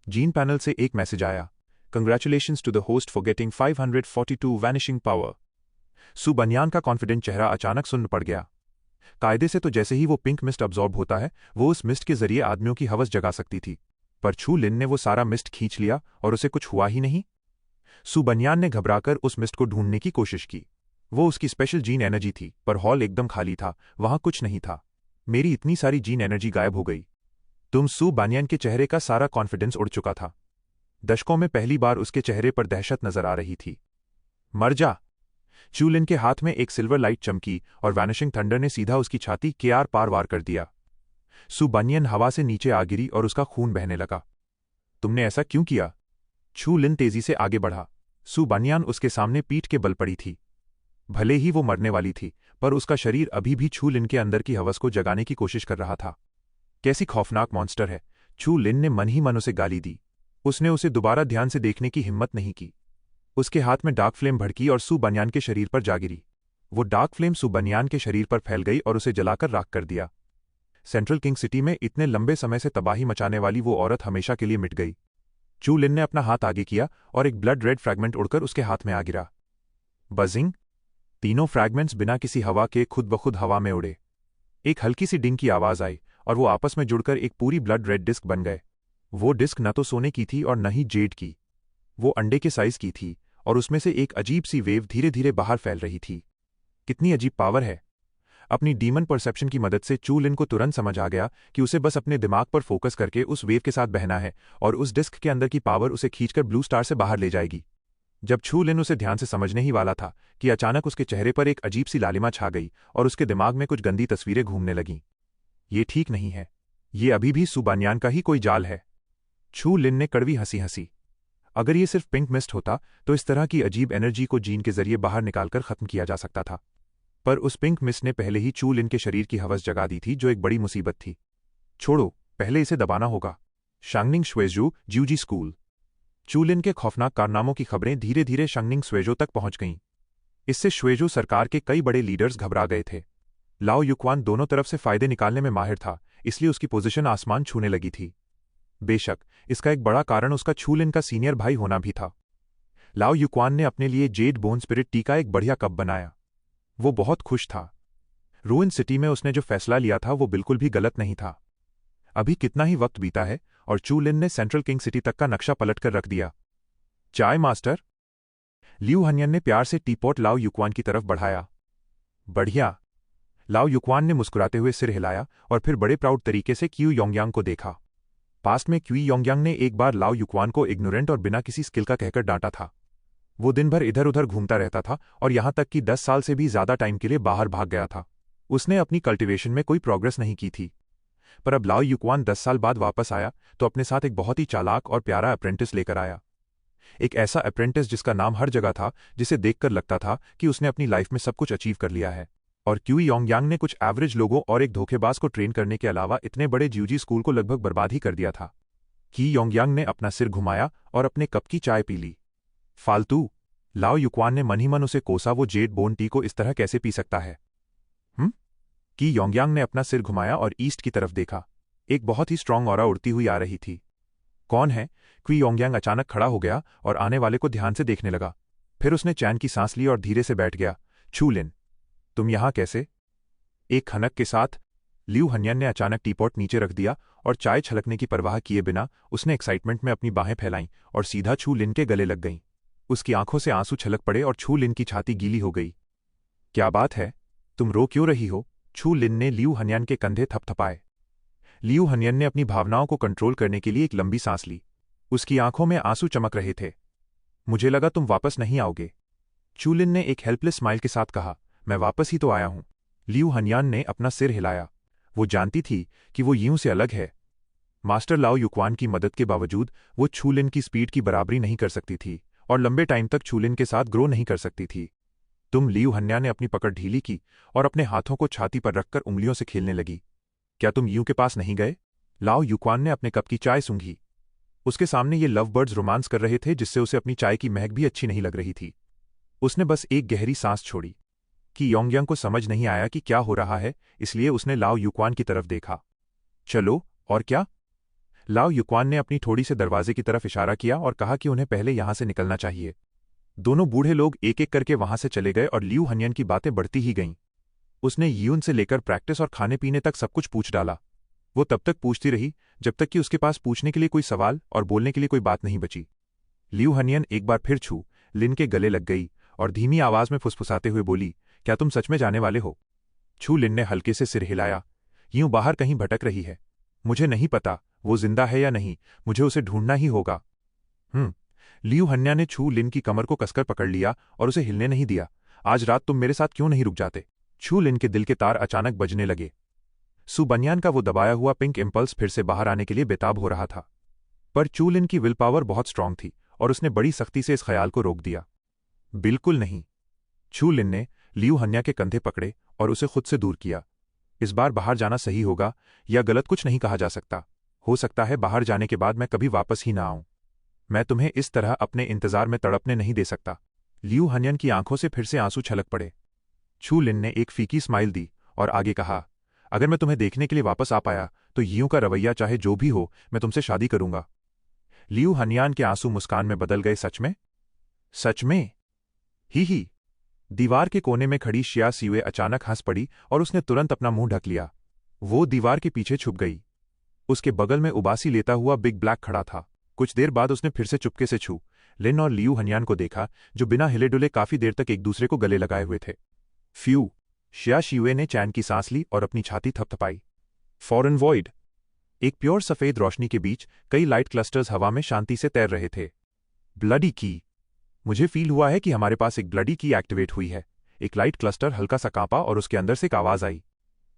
जीन पैनल से एक मैसेज आया, congratulations to the host for getting 542 vanishing power. सू बनियान का कॉन्फिडेंट चेहरा अचानक सुन्न पड़ गया। कायदे से तो जैसे ही वो पिंक मिस्ट अब्जॉर्ब होता है, वो उस मिस्ट के जरिए आदमियों की हवस जगा सकती थी, पर छू लिन ने वो सारा मिस्ट खींच लिया और उसे कुछ हुआ ही नहीं। सू बनियान ने घबराकर उस मिस्ट को ढूंढने की कोशिश की। वो उसकी स्पेशल जीन एनर्जी थी, पर हॉल एकदम खाली था, वहां कुछ नहीं था। मेरी इतनी सारी जीन एनर्जी गायब हो गई। सू बनियान के चेहरे का सारा कॉन्फिडेंस उड़ चुका था। दशकों में पहली बार उसके चेहरे पर दहशत नजर आ रही थी। मर जा। चू लिन के हाथ में एक सिल्वर लाइट चमकी और वैनिशिंग थंडर ने सीधा उसकी छाती के आर पार वार कर दिया। सू बनियन हवा से नीचे आ गिरी और उसका खून बहने लगा। तुमने ऐसा क्यों किया? छू लिन तेजी से आगे बढ़ा। सू बनियान उसके सामने पीठ के बल पड़ी थी। भले ही वो मरने वाली थी, पर उसका शरीर अभी भी छू लिन के अंदर की हवस को जगाने की कोशिश कर रहा था। कैसी खौफनाक मॉन्स्टर है, छू लिन ने मन ही मन उसे गाली दी। उसने उसे दोबारा ध्यान से देखने की हिम्मत नहीं की। उसके हाथ में डार्क फ्लेम भड़की और सू बनियान के शरीर पर जा गिरी। वो डार्क फ्लेम सू बनियान के शरीर पर फैल गई और उसे जलाकर राख कर दिया। सेंट्रल किंग सिटी में इतने लंबे समय से तबाही मचाने वाली वो औरत हमेशा के लिए मिट गई। चू लिन ने अपना हाथ आगे किया और एक ब्लड रेड फ्रैगमेंट उड़कर उसके हाथ में आ गिरा। बजिंग! तीनों फ्रैगमेंट्स बिना किसी हवा के खुद ब खुद हवा में उड़े। एक हल्की सी डिंग की आवाज आई और वो आपस में जुड़कर एक पूरी ब्लड रेड डिस्क बन गए। वो डिस्क न तो सोने की थी और न ही जेड की। वो अंडे के साइज की थी और उसमें से एक अजीब सी वेव धीरे धीरे बाहर फैल रही थी। कितनी अजीब पावर है! अपनी डीमन परसेप्शन की मदद से चू लिन को तुरंत समझ आ गया कि उसे बस अपने दिमाग पर फोकस करके उस वेव के साथ बहना है और उस डिस्क के अंदर की पावर उसे खींचकर ब्लू स्टार से बाहर ले जाएगी। जब छू लिन उसे ध्यान से समझने ही वाला था कि अचानक उसके चेहरे पर एक अजीब सी लालिमा छा गई और उसके दिमाग में कुछ गंदी तस्वीरें घूमने लगीं। ये ठीक नहीं है, ये अभी भी सू बनियान का ही कोई जाल है। छू लिन ने कड़वी हंसी हंसी। अगर ये सिर्फ पिंक मिस्ट होता तो इस तरह की अजीब एनर्जी को जीन के जरिए बाहर निकालकर खत्म किया जा सकता था, पर उस पिंक मिस्ट ने पहले ही चू लिन के शरीर की हवस जगा दी थी, जो एक बड़ी मुसीबत थी। छोड़ो, पहले इसे दबाना होगा। शांगनिंग श्वेजू ज्यूजी स्कूल। चू लिन के खौफनाक कारनामों की खबरें धीरे धीरे शांगनिंग श्वेजो तक पहुंच गईं। इससे श्वेजू सरकार के कई बड़े लीडर्स घबरा गए थे। लाओ युक्वान दोनों तरफ से फायदे निकालने में माहिर था, इसलिए उसकी पोजीशन आसमान छूने लगी थी। बेशक इसका एक बड़ा कारण उसका छू लिन का सीनियर भाई होना भी था। लाओ युक्वान ने अपने लिए जेड बोन स्पिरिट टी का एक बढ़िया कप बनाया। वो बहुत खुश था। रूइन सिटी में उसने जो फैसला लिया था वो बिल्कुल भी गलत नहीं था। अभी कितना ही वक्त बीता है और चू लिन ने सेंट्रल किंग सिटी तक का नक्शा पलटकर रख दिया। चाय मास्टर? लियू हनियन ने प्यार से टीपॉट लाओ युक्वान की तरफ बढ़ाया। बढ़िया। लाओ युक्वान ने मुस्कुराते हुए सिर हिलाया और फिर बड़े प्राउड तरीके से क्यू योंगयांग को देखा। पास्ट में क्वी योंगयांग ने एक बार लाओ युक्वान को इग्नोरेंट और बिना किसी स्किल का कहकर डांटा था। वो दिन भर इधर उधर घूमता रहता था और यहां तक कि 10 साल से भी ज्यादा टाइम के लिए बाहर भाग गया था। उसने अपनी कल्टीवेशन में कोई प्रोग्रेस नहीं की थी। पर अब लाओ युक्वान 10 साल बाद वापस आया तो अपने साथ एक बहुत ही चालाक और प्यारा अप्रेंटिस लेकर आया। एक ऐसा अप्रेंटिस जिसका नाम हर जगह था, जिसे देखकर लगता था कि उसने अपनी लाइफ में सब कुछ अचीव कर लिया है। और क्यू योंगयांग ने कुछ एवरेज लोगों और एक धोखेबाज को ट्रेन करने के अलावा इतने बड़े ज्यूजी स्कूल को लगभग बर्बाद ही कर दिया था। की योंगयांग ने अपना सिर घुमाया और अपने कप की चाय पी ली। फालतू! लाओ युक्वान ने मन ही मन उसे कोसा, वो जेड बोन टी को इस तरह कैसे पी सकता है? की योंगयांग ने अपना सिर घुमाया और ईस्ट की तरफ देखा। एक बहुत ही स्ट्रांग ऑरा उड़ती हुई आ रही थी। कौन है? क्वी योंगयांग अचानक खड़ा हो गया और आने वाले को ध्यान से देखने लगा। फिर उसने चैन की सांस ली और धीरे से बैठ गया। छू लिन, तुम यहां कैसे? एक खनक के साथ लियू हनियन ने अचानक टीपॉट नीचे रख दिया और चाय छलकने की परवाह किए बिना उसने एक्साइटमेंट में अपनी बाहें फैलाईं और सीधा छू लिन के गले लग गईं। उसकी आंखों से आंसू छलक पड़े और छू लिन की छाती गीली हो गई। क्या बात है, तुम रो क्यों रही हो? छू लिन ने लियू हनियन के कंधे थपथपाए। लियू हनियन ने अपनी भावनाओं को कंट्रोल करने के लिए एक लंबी सांस ली। उसकी आंखों में आंसू चमक रहे थे। मुझे लगा तुम वापस नहीं आओगे। छू लिन ने एक हेल्पलेस स्माइल के साथ कहा। मैं वापस ही तो आया हूं। लियू हनियन ने अपना सिर हिलाया। वो जानती थी कि वो यूं से अलग है। मास्टर लाओ युक्वान की मदद के बावजूद वो छू लिन की स्पीड की बराबरी नहीं कर सकती थी और लंबे टाइम तक छू लिन के साथ ग्रो नहीं कर सकती थी। लियू हनियन ने अपनी पकड़ ढीली की और अपने हाथों को छाती पर रखकर उंगलियों से खेलने लगी। क्या तुम यूं के पास नहीं गए? लाओ युक्वान ने अपने कप की चाय सूंघी। उसके सामने ये लव बर्ड्स रोमांस कर रहे थे, जिससे उसे अपनी चाय की महक भी अच्छी नहीं लग रही थी। उसने बस एक गहरी सांस छोड़ी। कि योंगयांग को समझ नहीं आया कि क्या हो रहा है, इसलिए उसने लाओ युक्वान की तरफ देखा। चलो, और क्या? लाओ युक्वान ने अपनी थोड़ी से दरवाजे की तरफ इशारा किया और कहा कि उन्हें पहले यहां से निकलना चाहिए। दोनों बूढ़े लोग एक एक करके वहां से चले गए और लियू हनियन की बातें बढ़ती ही गईं। उसने यीयुन से लेकर प्रैक्टिस और खाने पीने तक सब कुछ पूछ डाला। वो तब तक पूछती रही जब तक कि उसके पास पूछने के लिए कोई सवाल और बोलने के लिए कोई बात नहीं बची। लियू हनियन एक बार फिर छू लिन के गले लग गई और धीमी आवाज में फुसफुसाते हुए बोली, क्या तुम सच में जाने वाले हो? छू लिन ने हल्के से सिर हिलाया। यूं बाहर कहीं भटक रही है। मुझे नहीं पता वो जिंदा है या नहीं, मुझे उसे ढूंढना ही होगा। लियू हन्या ने छू लिन की कमर को कसकर पकड़ लिया और उसे हिलने नहीं दिया। आज रात तुम मेरे साथ क्यों नहीं रुक जाते? छू लिन के दिल के तार अचानक बजने लगे। सु बनियान का वो दबाया हुआ पिंक इम्पल्स फिर से बाहर आने के लिए बेताब हो रहा था। पर चू लिन की विल पावर बहुत स्ट्रांग थी और उसने बड़ी सख्ती से इस ख्याल को रोक दिया। बिल्कुल नहीं। छू लिन ने लियू हन्या के कंधे पकड़े और उसे खुद से दूर किया। इस बार बाहर जाना सही होगा या गलत कुछ नहीं कहा जा सकता। हो सकता है बाहर जाने के बाद मैं कभी वापस ही ना आऊं। मैं तुम्हें इस तरह अपने इंतजार में तड़पने नहीं दे सकता। लियू हनियन की आंखों से फिर से आंसू छलक पड़े। छू लिन ने एक फीकी स्माइल दी और आगे कहा, अगर मैं तुम्हें देखने के लिए वापस आ पाया तो यीयू का रवैया चाहे जो भी हो, मैं तुमसे शादी करूंगा। लियू हनियान के आंसू मुस्कान में बदल गए। सच में? सच में? ही। दीवार के कोने में खड़ी शिया सीवे अचानक हंस पड़ी और उसने तुरंत अपना मुंह ढक लिया। वो दीवार के पीछे छुप गई। उसके बगल में उबासी लेता हुआ बिग ब्लैक खड़ा था। कुछ देर बाद उसने फिर से चुपके से छू लिन और लियू हनियान को देखा, जो बिना हिले डुले काफी देर तक एक दूसरे को गले लगाए हुए थे। फ्यू। शिया शिवे ने चैन की सांस ली और अपनी छाती थपथपाई। Foreign void. एक प्योर सफेद रोशनी के बीच कई लाइट क्लस्टर्स हवा में शांति से तैर रहे थे। ब्लडी की। मुझे फील हुआ है कि हमारे पास एक ब्लडी की एक्टिवेट हुई है। एक लाइट क्लस्टर हल्का सा कांपा और उसके अंदर से एक आवाज आई।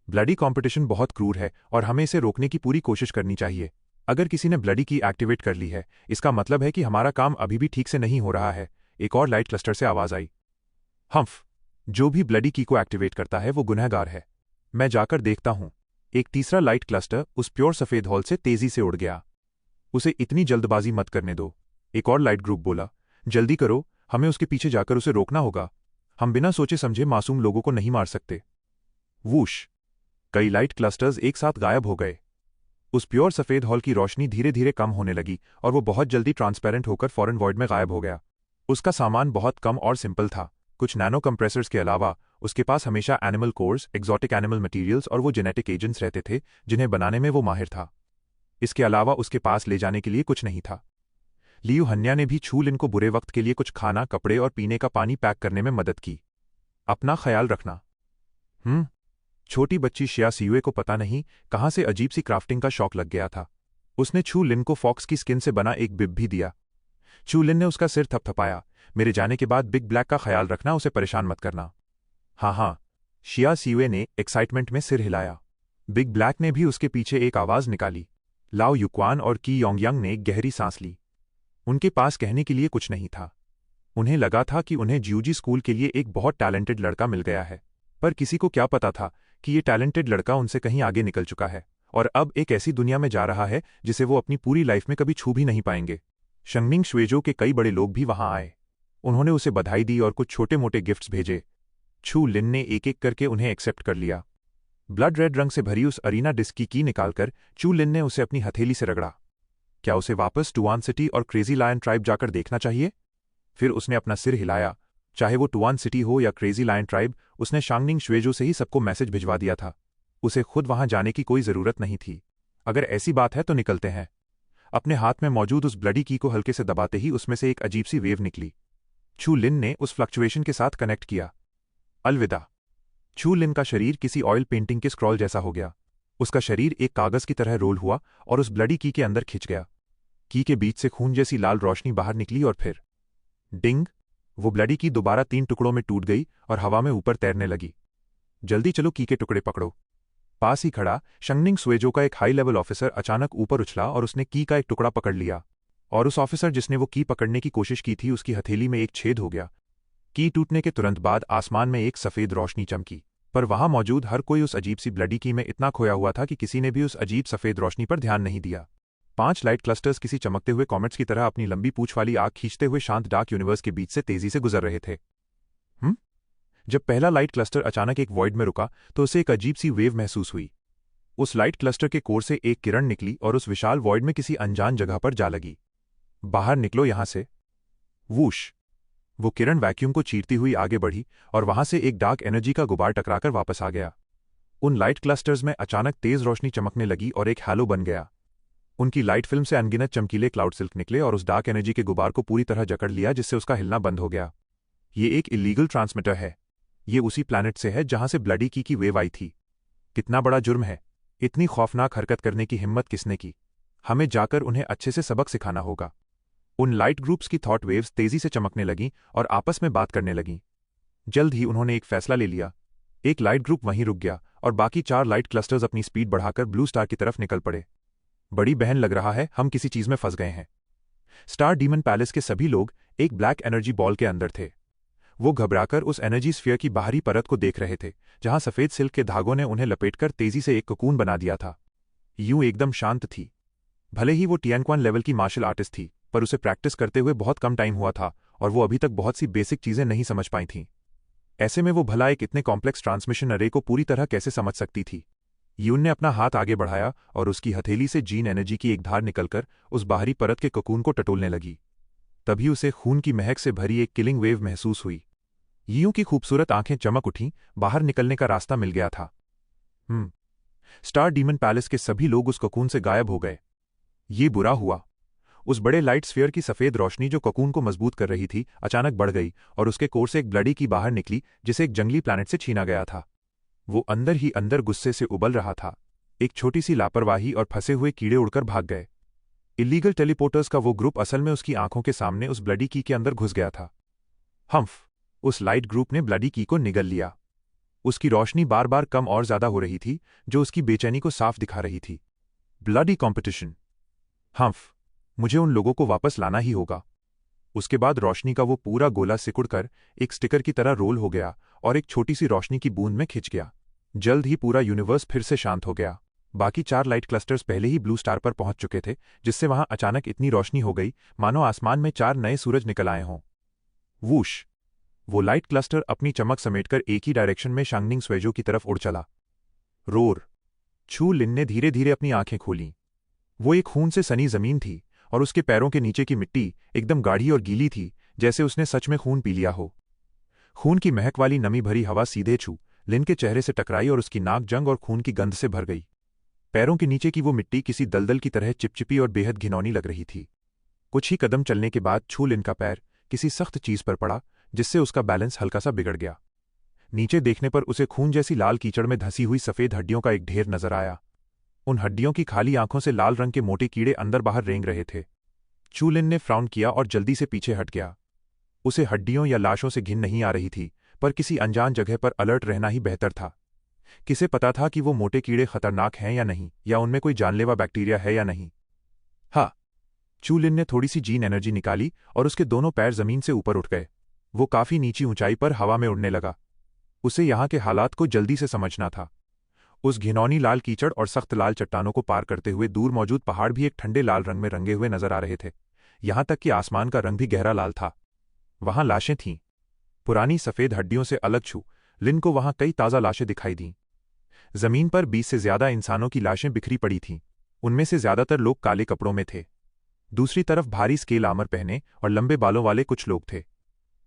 ब्लडी कॉम्पिटिशन बहुत क्रूर है और हमें इसे रोकने की पूरी कोशिश करनी चाहिए। अगर किसी ने ब्लडी की एक्टिवेट कर ली है, इसका मतलब है कि हमारा काम अभी भी ठीक से नहीं हो रहा है। एक और लाइट क्लस्टर से आवाज आई। हम्फ। जो भी ब्लडी की को एक्टिवेट करता है वो गुनहगार है। मैं जाकर देखता हूं। एक तीसरा लाइट क्लस्टर उस प्योर सफेद हॉल से तेजी से उड़ गया। उसे इतनी जल्दबाजी मत करने दो, एक और लाइट ग्रुप बोला। जल्दी करो, हमें उसके पीछे जाकर उसे रोकना होगा। हम बिना सोचे समझे मासूम लोगों को नहीं मार सकते। वूश। कई लाइट क्लस्टर्स एक साथ गायब हो गए। उस प्योर सफेद हॉल की रोशनी धीरे धीरे कम होने लगी और वो बहुत जल्दी ट्रांसपेरेंट होकर फॉरेन वॉइड में गायब हो गया। उसका सामान बहुत कम और सिंपल था। कुछ नैनो कंप्रेसर्स के अलावा उसके पास हमेशा animal course, exotic animal materials और वो जेनेटिक एजेंट्स रहते थे जिन्हें बनाने में वो माहिर था। इसके अलावा उसके पास ले जाने के लिए कुछ नहीं था। लियू हन्या ने भी छू लिन को बुरे वक्त के लिए कुछ खाना, कपड़े और पीने का पानी पैक करने में मदद की। अपना ख्याल रखना। छोटी बच्ची शिया सीयुए को पता नहीं कहां से अजीब सी क्राफ्टिंग का शौक लग गया था। उसने छू लिन को फॉक्स की स्किन से बना एक बिब भी दिया। छू लिन ने उसका सिर थपथपाया। मेरे जाने के बाद बिग ब्लैक का ख्याल रखना, उसे परेशान मत करना। हाँ। शिया सीयुए ने एक्साइटमेंट में सिर हिलाया। बिग ब्लैक ने भी उसके पीछे एक आवाज निकाली। लाओ युक्वान और की योंगयांग ने गहरी सांस ली। उनके पास कहने के लिए कुछ नहीं था। उन्हें लगा था कि उन्हें ज्यूजी स्कूल के लिए एक बहुत टैलेंटेड लड़का मिल गया है, पर किसी को क्या पता था कि ये टैलेंटेड लड़का उनसे कहीं आगे निकल चुका है और अब एक ऐसी दुनिया में जा रहा है जिसे वो अपनी पूरी लाइफ में कभी छू भी नहीं पाएंगे। शंगनिंग श्वेजो के कई बड़े लोग भी वहां आए। उन्होंने उसे बधाई दी और कुछ छोटे मोटे गिफ्ट्स भेजे। छू लिन ने एक एक करके उन्हें एक्सेप्ट कर लिया। ब्लड रेड रंग से भरी उस अरीना डिस्क की निकालकर छू लिन ने उसे अपनी हथेली से रगड़ा। क्या उसे वापस टुआन सिटी और क्रेजी लायन ट्राइब जाकर देखना चाहिए? फिर उसने अपना सिर हिलाया। चाहे वो टुआन सिटी हो या क्रेजी लायन ट्राइब, उसने शांगनिंग श्वेजो से ही सबको मैसेज भिजवा दिया था। उसे खुद वहां जाने की कोई जरूरत नहीं थी। अगर ऐसी बात है तो निकलते हैं। अपने हाथ में मौजूद उस ब्लडी की को हल्के से दबाते ही उसमें से एक अजीब सी वेव निकली। छू लिन ने उस फ्लक्चुएशन के साथ कनेक्ट किया। अलविदा। छू लिन का शरीर किसी ऑयल पेंटिंग के स्क्रॉल जैसा हो गया। उसका शरीर एक कागज की तरह रोल हुआ और उस ब्लडी की के अंदर खिंच गया। की के बीच से खून जैसी लाल रोशनी बाहर निकली और फिर डिंग, वो ब्लडी की दोबारा 3 टुकड़ों में टूट गई और हवा में ऊपर तैरने लगी। जल्दी चलो, की के टुकड़े पकड़ो। पास ही खड़ा शंगनिंग स्वेजो का एक हाई लेवल ऑफिसर अचानक ऊपर उछला और उसने की का एक टुकड़ा पकड़ लिया और उस ऑफिसर जिसने वो की पकड़ने की कोशिश की थी, उसकी हथेली में एक छेद हो गया। की टूटने के तुरंत बाद आसमान में एक सफेद रोशनी चमकी, पर वहां मौजूद हर कोई उस अजीब सी ब्लडी की में इतना खोया हुआ था कि किसी ने भी उस अजीब सफेद रोशनी पर ध्यान नहीं दिया। 5 लाइट क्लस्टर्स किसी चमकते हुए कॉमेट्स की तरह अपनी लंबी पूंछ वाली आग खींचते हुए शांत डार्क यूनिवर्स के बीच से तेजी से गुजर रहे थे। जब पहला लाइट क्लस्टर अचानक एक वॉइड में रुका तो उसे एक अजीब सी वेव महसूस हुई। उस लाइट क्लस्टर के कोर से एक किरण निकली और उस विशाल वॉइड में किसी अनजान जगह पर जा लगी। बाहर निकलो यहां से। वूश! वो किरण वैक्यूम को चीरती हुई आगे बढ़ी और वहां से एक डार्क एनर्जी का गुबार टकराकर वापस आ गया। उन लाइट क्लस्टर्स में अचानक तेज रोशनी चमकने लगी और एक हैलो बन गया। उनकी लाइट फिल्म से अनगिनत चमकीले क्लाउड सिल्क निकले और उस डार्क एनर्जी के गुबार को पूरी तरह जकड़ लिया, जिससे उसका हिलना बंद हो गया। ये एक इलीगल ट्रांसमिटर है। ये उसी प्लैनेट से है जहां से ब्लडी की वेव आई थी। कितना बड़ा जुर्म है! इतनी खौफनाक हरकत करने की हिम्मत किसने की? हमें जाकर उन्हें अच्छे से सबक सिखाना होगा। उन लाइट ग्रुप्स की थॉट वेव्स तेजी से चमकने लगीं और आपस में बात करने लगीं। जल्द ही उन्होंने एक फैसला ले लिया। एक लाइट ग्रुप वहीं रुक गया और बाकी 4 लाइट क्लस्टर्स अपनी स्पीड बढ़ाकर ब्लू स्टार की तरफ निकल पड़े। बड़ी बहन, लग रहा है हम किसी चीज में फंस गए हैं। स्टार डीमन पैलेस के सभी लोग एक ब्लैक एनर्जी बॉल के अंदर थे। वो घबराकर उस एनर्जी स्फीयर की बाहरी परत को देख रहे थे, जहां सफेद सिल्क के धागों ने उन्हें लपेटकर तेजी से एक कोकून बना दिया था। यूं एकदम शांत थी। भले ही वो टियानक्वान लेवल की मार्शल आर्टिस्ट थी, पर उसे प्रैक्टिस करते हुए बहुत कम टाइम हुआ था और वो अभी तक बहुत सी बेसिक चीजें नहीं समझ पाई थीं। ऐसे में वो भला एक इतने कॉम्प्लेक्स ट्रांसमिशन अरे को पूरी तरह कैसे समझ सकती थी? यून ने अपना हाथ आगे बढ़ाया और उसकी हथेली से जीन एनर्जी की एक धार निकलकर उस बाहरी परत के कोकून को टटोलने लगी। तभी उसे खून की महक से भरी एक किलिंग वेव महसूस हुई। यूं की खूबसूरत आंखें चमक उठीं, बाहर निकलने का रास्ता मिल गया था। स्टार डीमन पैलेस के सभी लोग उस कोकून से गायब हो गए। ये बुरा हुआ। उस बड़े लाइट स्फीयर की सफेद रोशनी जो कोकून को मजबूत कर रही थी, अचानक बढ़ गई और उसके कोर से एक ब्लडी की बाहर निकली, जिसे एक जंगली प्लैनेट से छीना गया था। वो अंदर ही अंदर गुस्से से उबल रहा था। एक छोटी सी लापरवाही और फंसे हुए कीड़े उड़कर भाग गए। इलीगल टेलीपोर्टर्स का वो ग्रुप असल में उसकी आंखों के सामने उस ब्लडी की के अंदर घुस गया था। हम्फ! उस लाइट ग्रुप ने ब्लडी की को निगल लिया। उसकी रोशनी बार बार कम और ज्यादा हो रही थी, जो उसकी बेचैनी को साफ दिखा रही थी। Bloody competition! हम्फ! मुझे उन लोगों को वापस लाना ही होगा। उसके बाद रोशनी का वो पूरा गोला सिकुड़कर एक स्टिकर की तरह रोल हो गया और एक छोटी सी रोशनी की बूंद में खिंच गया। जल्द ही पूरा यूनिवर्स फिर से शांत हो गया। बाकी 4 लाइट क्लस्टर्स पहले ही ब्लू स्टार पर पहुंच चुके थे, जिससे वहां अचानक इतनी रोशनी हो गई मानो आसमान में 4 नए सूरज निकल आए हों। वूश! वो लाइट क्लस्टर अपनी चमक समेटकर एक ही डायरेक्शन में शांगनिंग स्वेजो की तरफ उड़ चला। रोर! छू लिन ने धीरे धीरे अपनी आंखें खोलीं। वो एक खून से सनी जमीन थी और उसके पैरों के नीचे की मिट्टी एकदम गाढ़ी और गीली थी, जैसे उसने सच में खून पी लिया हो। खून की महक वाली नमी भरी हवा सीधे छू लिन के चेहरे से टकराई और उसकी नाक जंग और खून की गंध से भर गई। पैरों के नीचे की वो मिट्टी किसी दलदल की तरह चिपचिपी और बेहद घिनौनी लग रही थी। कुछ ही कदम चलने के बाद छू लिन का पैर किसी सख्त चीज पर पड़ा, जिससे उसका बैलेंस हल्का सा बिगड़ गया। नीचे देखने पर उसे खून जैसी लाल कीचड़ में धसी हुई सफेद हड्डियों का एक ढेर नजर आया। उन हड्डियों की खाली आंखों से लाल रंग के मोटे कीड़े अंदर बाहर रेंग रहे थे। छू लिन ने फ्राउन किया और जल्दी से पीछे हट गया। उसे हड्डियों या लाशों से घिन नहीं आ रही थी, पर किसी अनजान जगह पर अलर्ट रहना ही बेहतर था। किसे पता था कि वो मोटे कीड़े खतरनाक हैं या नहीं, या उनमें कोई जानलेवा बैक्टीरिया है या नहीं। हाँ! छू लिन ने थोड़ी सी जीन एनर्जी निकाली और उसके दोनों पैर जमीन से ऊपर उठ गए। वो काफी नीची ऊंचाई पर हवा में उड़ने लगा। उसे यहाँ के हालात को जल्दी से समझना था। उस घिनौनी लाल कीचड़ और सख्त लाल चट्टानों को पार करते हुए दूर मौजूद पहाड़ भी एक ठंडे लाल रंग में रंगे हुए नजर आ रहे थे। यहां तक कि आसमान का रंग भी गहरा लाल था। वहां लाशें थीं। पुरानी सफेद हड्डियों से अलग छू लिन को वहां कई ताजा लाशें दिखाई दीं। जमीन पर 20 से ज्यादा इंसानों की लाशें बिखरी पड़ी थीं। उनमें से ज्यादातर लोग काले कपड़ों में थे। दूसरी तरफ भारी स्केल आर्मर पहने और लंबे बालों वाले कुछ लोग थे।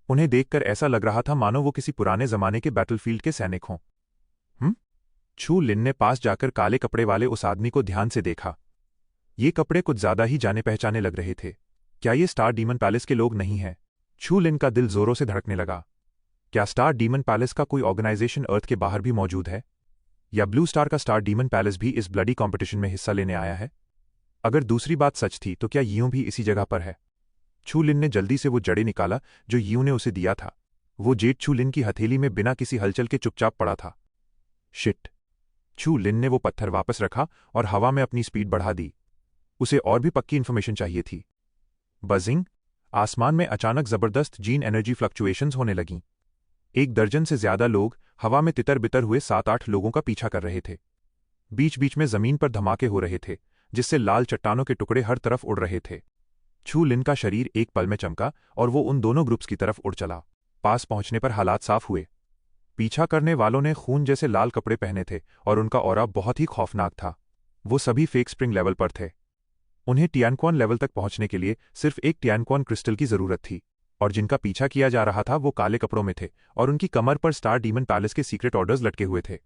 उन्हें देखकर ऐसा लग रहा था मानो वो किसी पुराने जमाने के बैटलफील्ड के सैनिक हों। छू लिन ने पास जाकर काले कपड़े वाले उस आदमी को ध्यान से देखा। ये कपड़े कुछ ज्यादा ही जाने पहचाने लग रहे थे। क्या ये स्टार डीमन पैलेस के लोग नहीं हैं? छू लिन का दिल जोरों से धड़कने लगा। क्या स्टार डीमन पैलेस का कोई ऑर्गेनाइजेशन अर्थ के बाहर भी मौजूद है? या ब्लू स्टार का स्टार डीमन पैलेस भी इस ब्लडी कॉम्पिटिशन में हिस्सा लेने आया है? अगर दूसरी बात सच थी तो क्या यूं भी इसी जगह पर है? छू लिन ने जल्दी से वो जड़े निकाला जो यूं ने उसे दिया था। वो जेड छू लिन की हथेली में बिना किसी हलचल के चुपचाप पड़ा था। शिट! छू लिन ने वो पत्थर वापस रखा और हवा में अपनी स्पीड बढ़ा दी। उसे और भी पक्की इन्फॉर्मेशन चाहिए थी। बजिंग! आसमान में अचानक जबरदस्त जीन एनर्जी फ्लक्चुएशंस होने लगीं। 1 दर्जन से ज्यादा लोग हवा में तितर बितर हुए 7-8 लोगों का पीछा कर रहे थे। बीच बीच में जमीन पर धमाके हो रहे थे, जिससे लाल चट्टानों के टुकड़े हर तरफ उड़ रहे थे। छू लिन का शरीर एक पल में चमका और वो उन दोनों ग्रुप्स की तरफ उड़ चला। पास पहुंचने पर हालात साफ हुए। पीछा करने वालों ने खून जैसे लाल कपड़े पहने थे और उनका ऑरा बहुत ही खौफनाक था। वो सभी फेक स्प्रिंग लेवल पर थे। उन्हें टियानक्वान लेवल तक पहुंचने के लिए सिर्फ एक टियानक्वान क्रिस्टल की जरूरत थी, और जिनका पीछा किया जा रहा था वो काले कपड़ों में थे और उनकी कमर पर स्टार डीमन पैलेस के सीक्रेट ऑर्डर्स लटके हुए थे।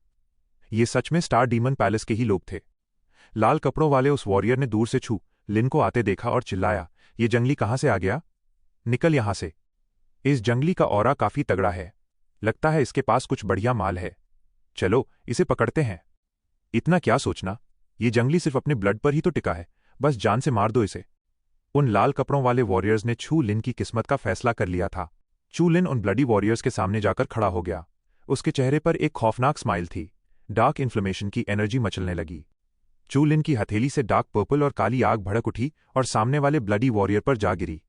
ये सच में स्टार डीमन पैलेस के ही लोग थे। लाल कपड़ों वाले उस वॉरियर ने दूर से छू लिन को आते देखा और चिल्लाया, ये जंगली कहां से आ गया? निकल यहां से। इस जंगली का ऑरा काफी तगड़ा है। लगता है इसके पास कुछ बढ़िया माल है। चलो इसे पकड़ते हैं। इतना क्या सोचना, ये जंगली सिर्फ अपने ब्लड पर ही तो टिका है, बस जान से मार दो इसे। उन लाल कपड़ों वाले वॉरियर्स ने छू लिन की किस्मत का फैसला कर लिया था। चू लिन उन ब्लडी वॉरियर्स के सामने जाकर खड़ा हो गया। उसके चेहरे पर एक खौफनाक स्माइल थी। डार्क इन्फ्लेमेशन की एनर्जी मचलने लगी। चू लिन की हथेली से डार्क पर्पल और काली आग भड़क उठी और सामने वाले ब्लडी वॉरियर पर जा गिरी।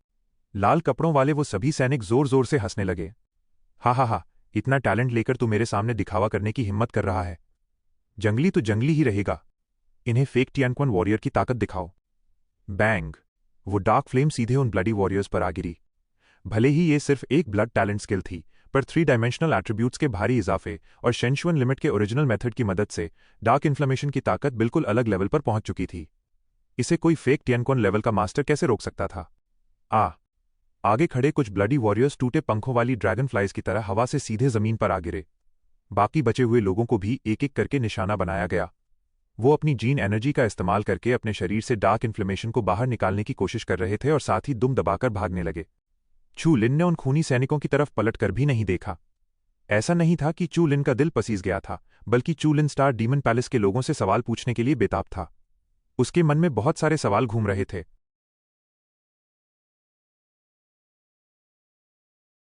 लाल कपड़ों वाले वो सभी सैनिक जोर जोर से हंसने लगे। हा हा हा, इतना टैलेंट लेकर तू मेरे सामने दिखावा करने की हिम्मत कर रहा है? जंगली तो जंगली ही रहेगा। इन्हें फेक टियानक्वान वॉरियर की ताकत दिखाओ। बैंग! वो डार्क फ्लेम सीधे उन ब्लडी वॉरियर्स पर आ गिरी। भले ही ये सिर्फ एक ब्लड टैलेंट स्किल थी, पर 3 डायमेंशनल एट्रीब्यूट्स के भारी इजाफे और शेंशुअन लिमिट के ओरिजिनल मेथड की मदद से डार्क इन्फ्लेमेशन की ताकत बिल्कुल अलग लेवल पर पहुंच चुकी थी। इसे कोई फेक टियानक्वान लेवल का मास्टर कैसे रोक सकता था? आगे खड़े कुछ ब्लडी वॉरियर्स टूटे पंखों वाली ड्रैगन फ्लाइज की तरह हवा से सीधे जमीन पर आ गिरे। बाकी बचे हुए लोगों को भी एक एक करके निशाना बनाया गया। वो अपनी जीन एनर्जी का इस्तेमाल करके अपने शरीर से डार्क इन्फ्लेमेशन को बाहर निकालने की कोशिश कर रहे थे और साथ ही दुम दबाकर भागने लगे। चू लिन ने उन खूनी सैनिकों की तरफ पलटकर भी नहीं देखा। ऐसा नहीं था कि चू लिन का दिल पसीज गया था, बल्कि चू लिन स्टार डीमन पैलेस के लोगों से सवाल पूछने के लिए बेताब था। उसके मन में बहुत सारे सवाल घूम रहे थे।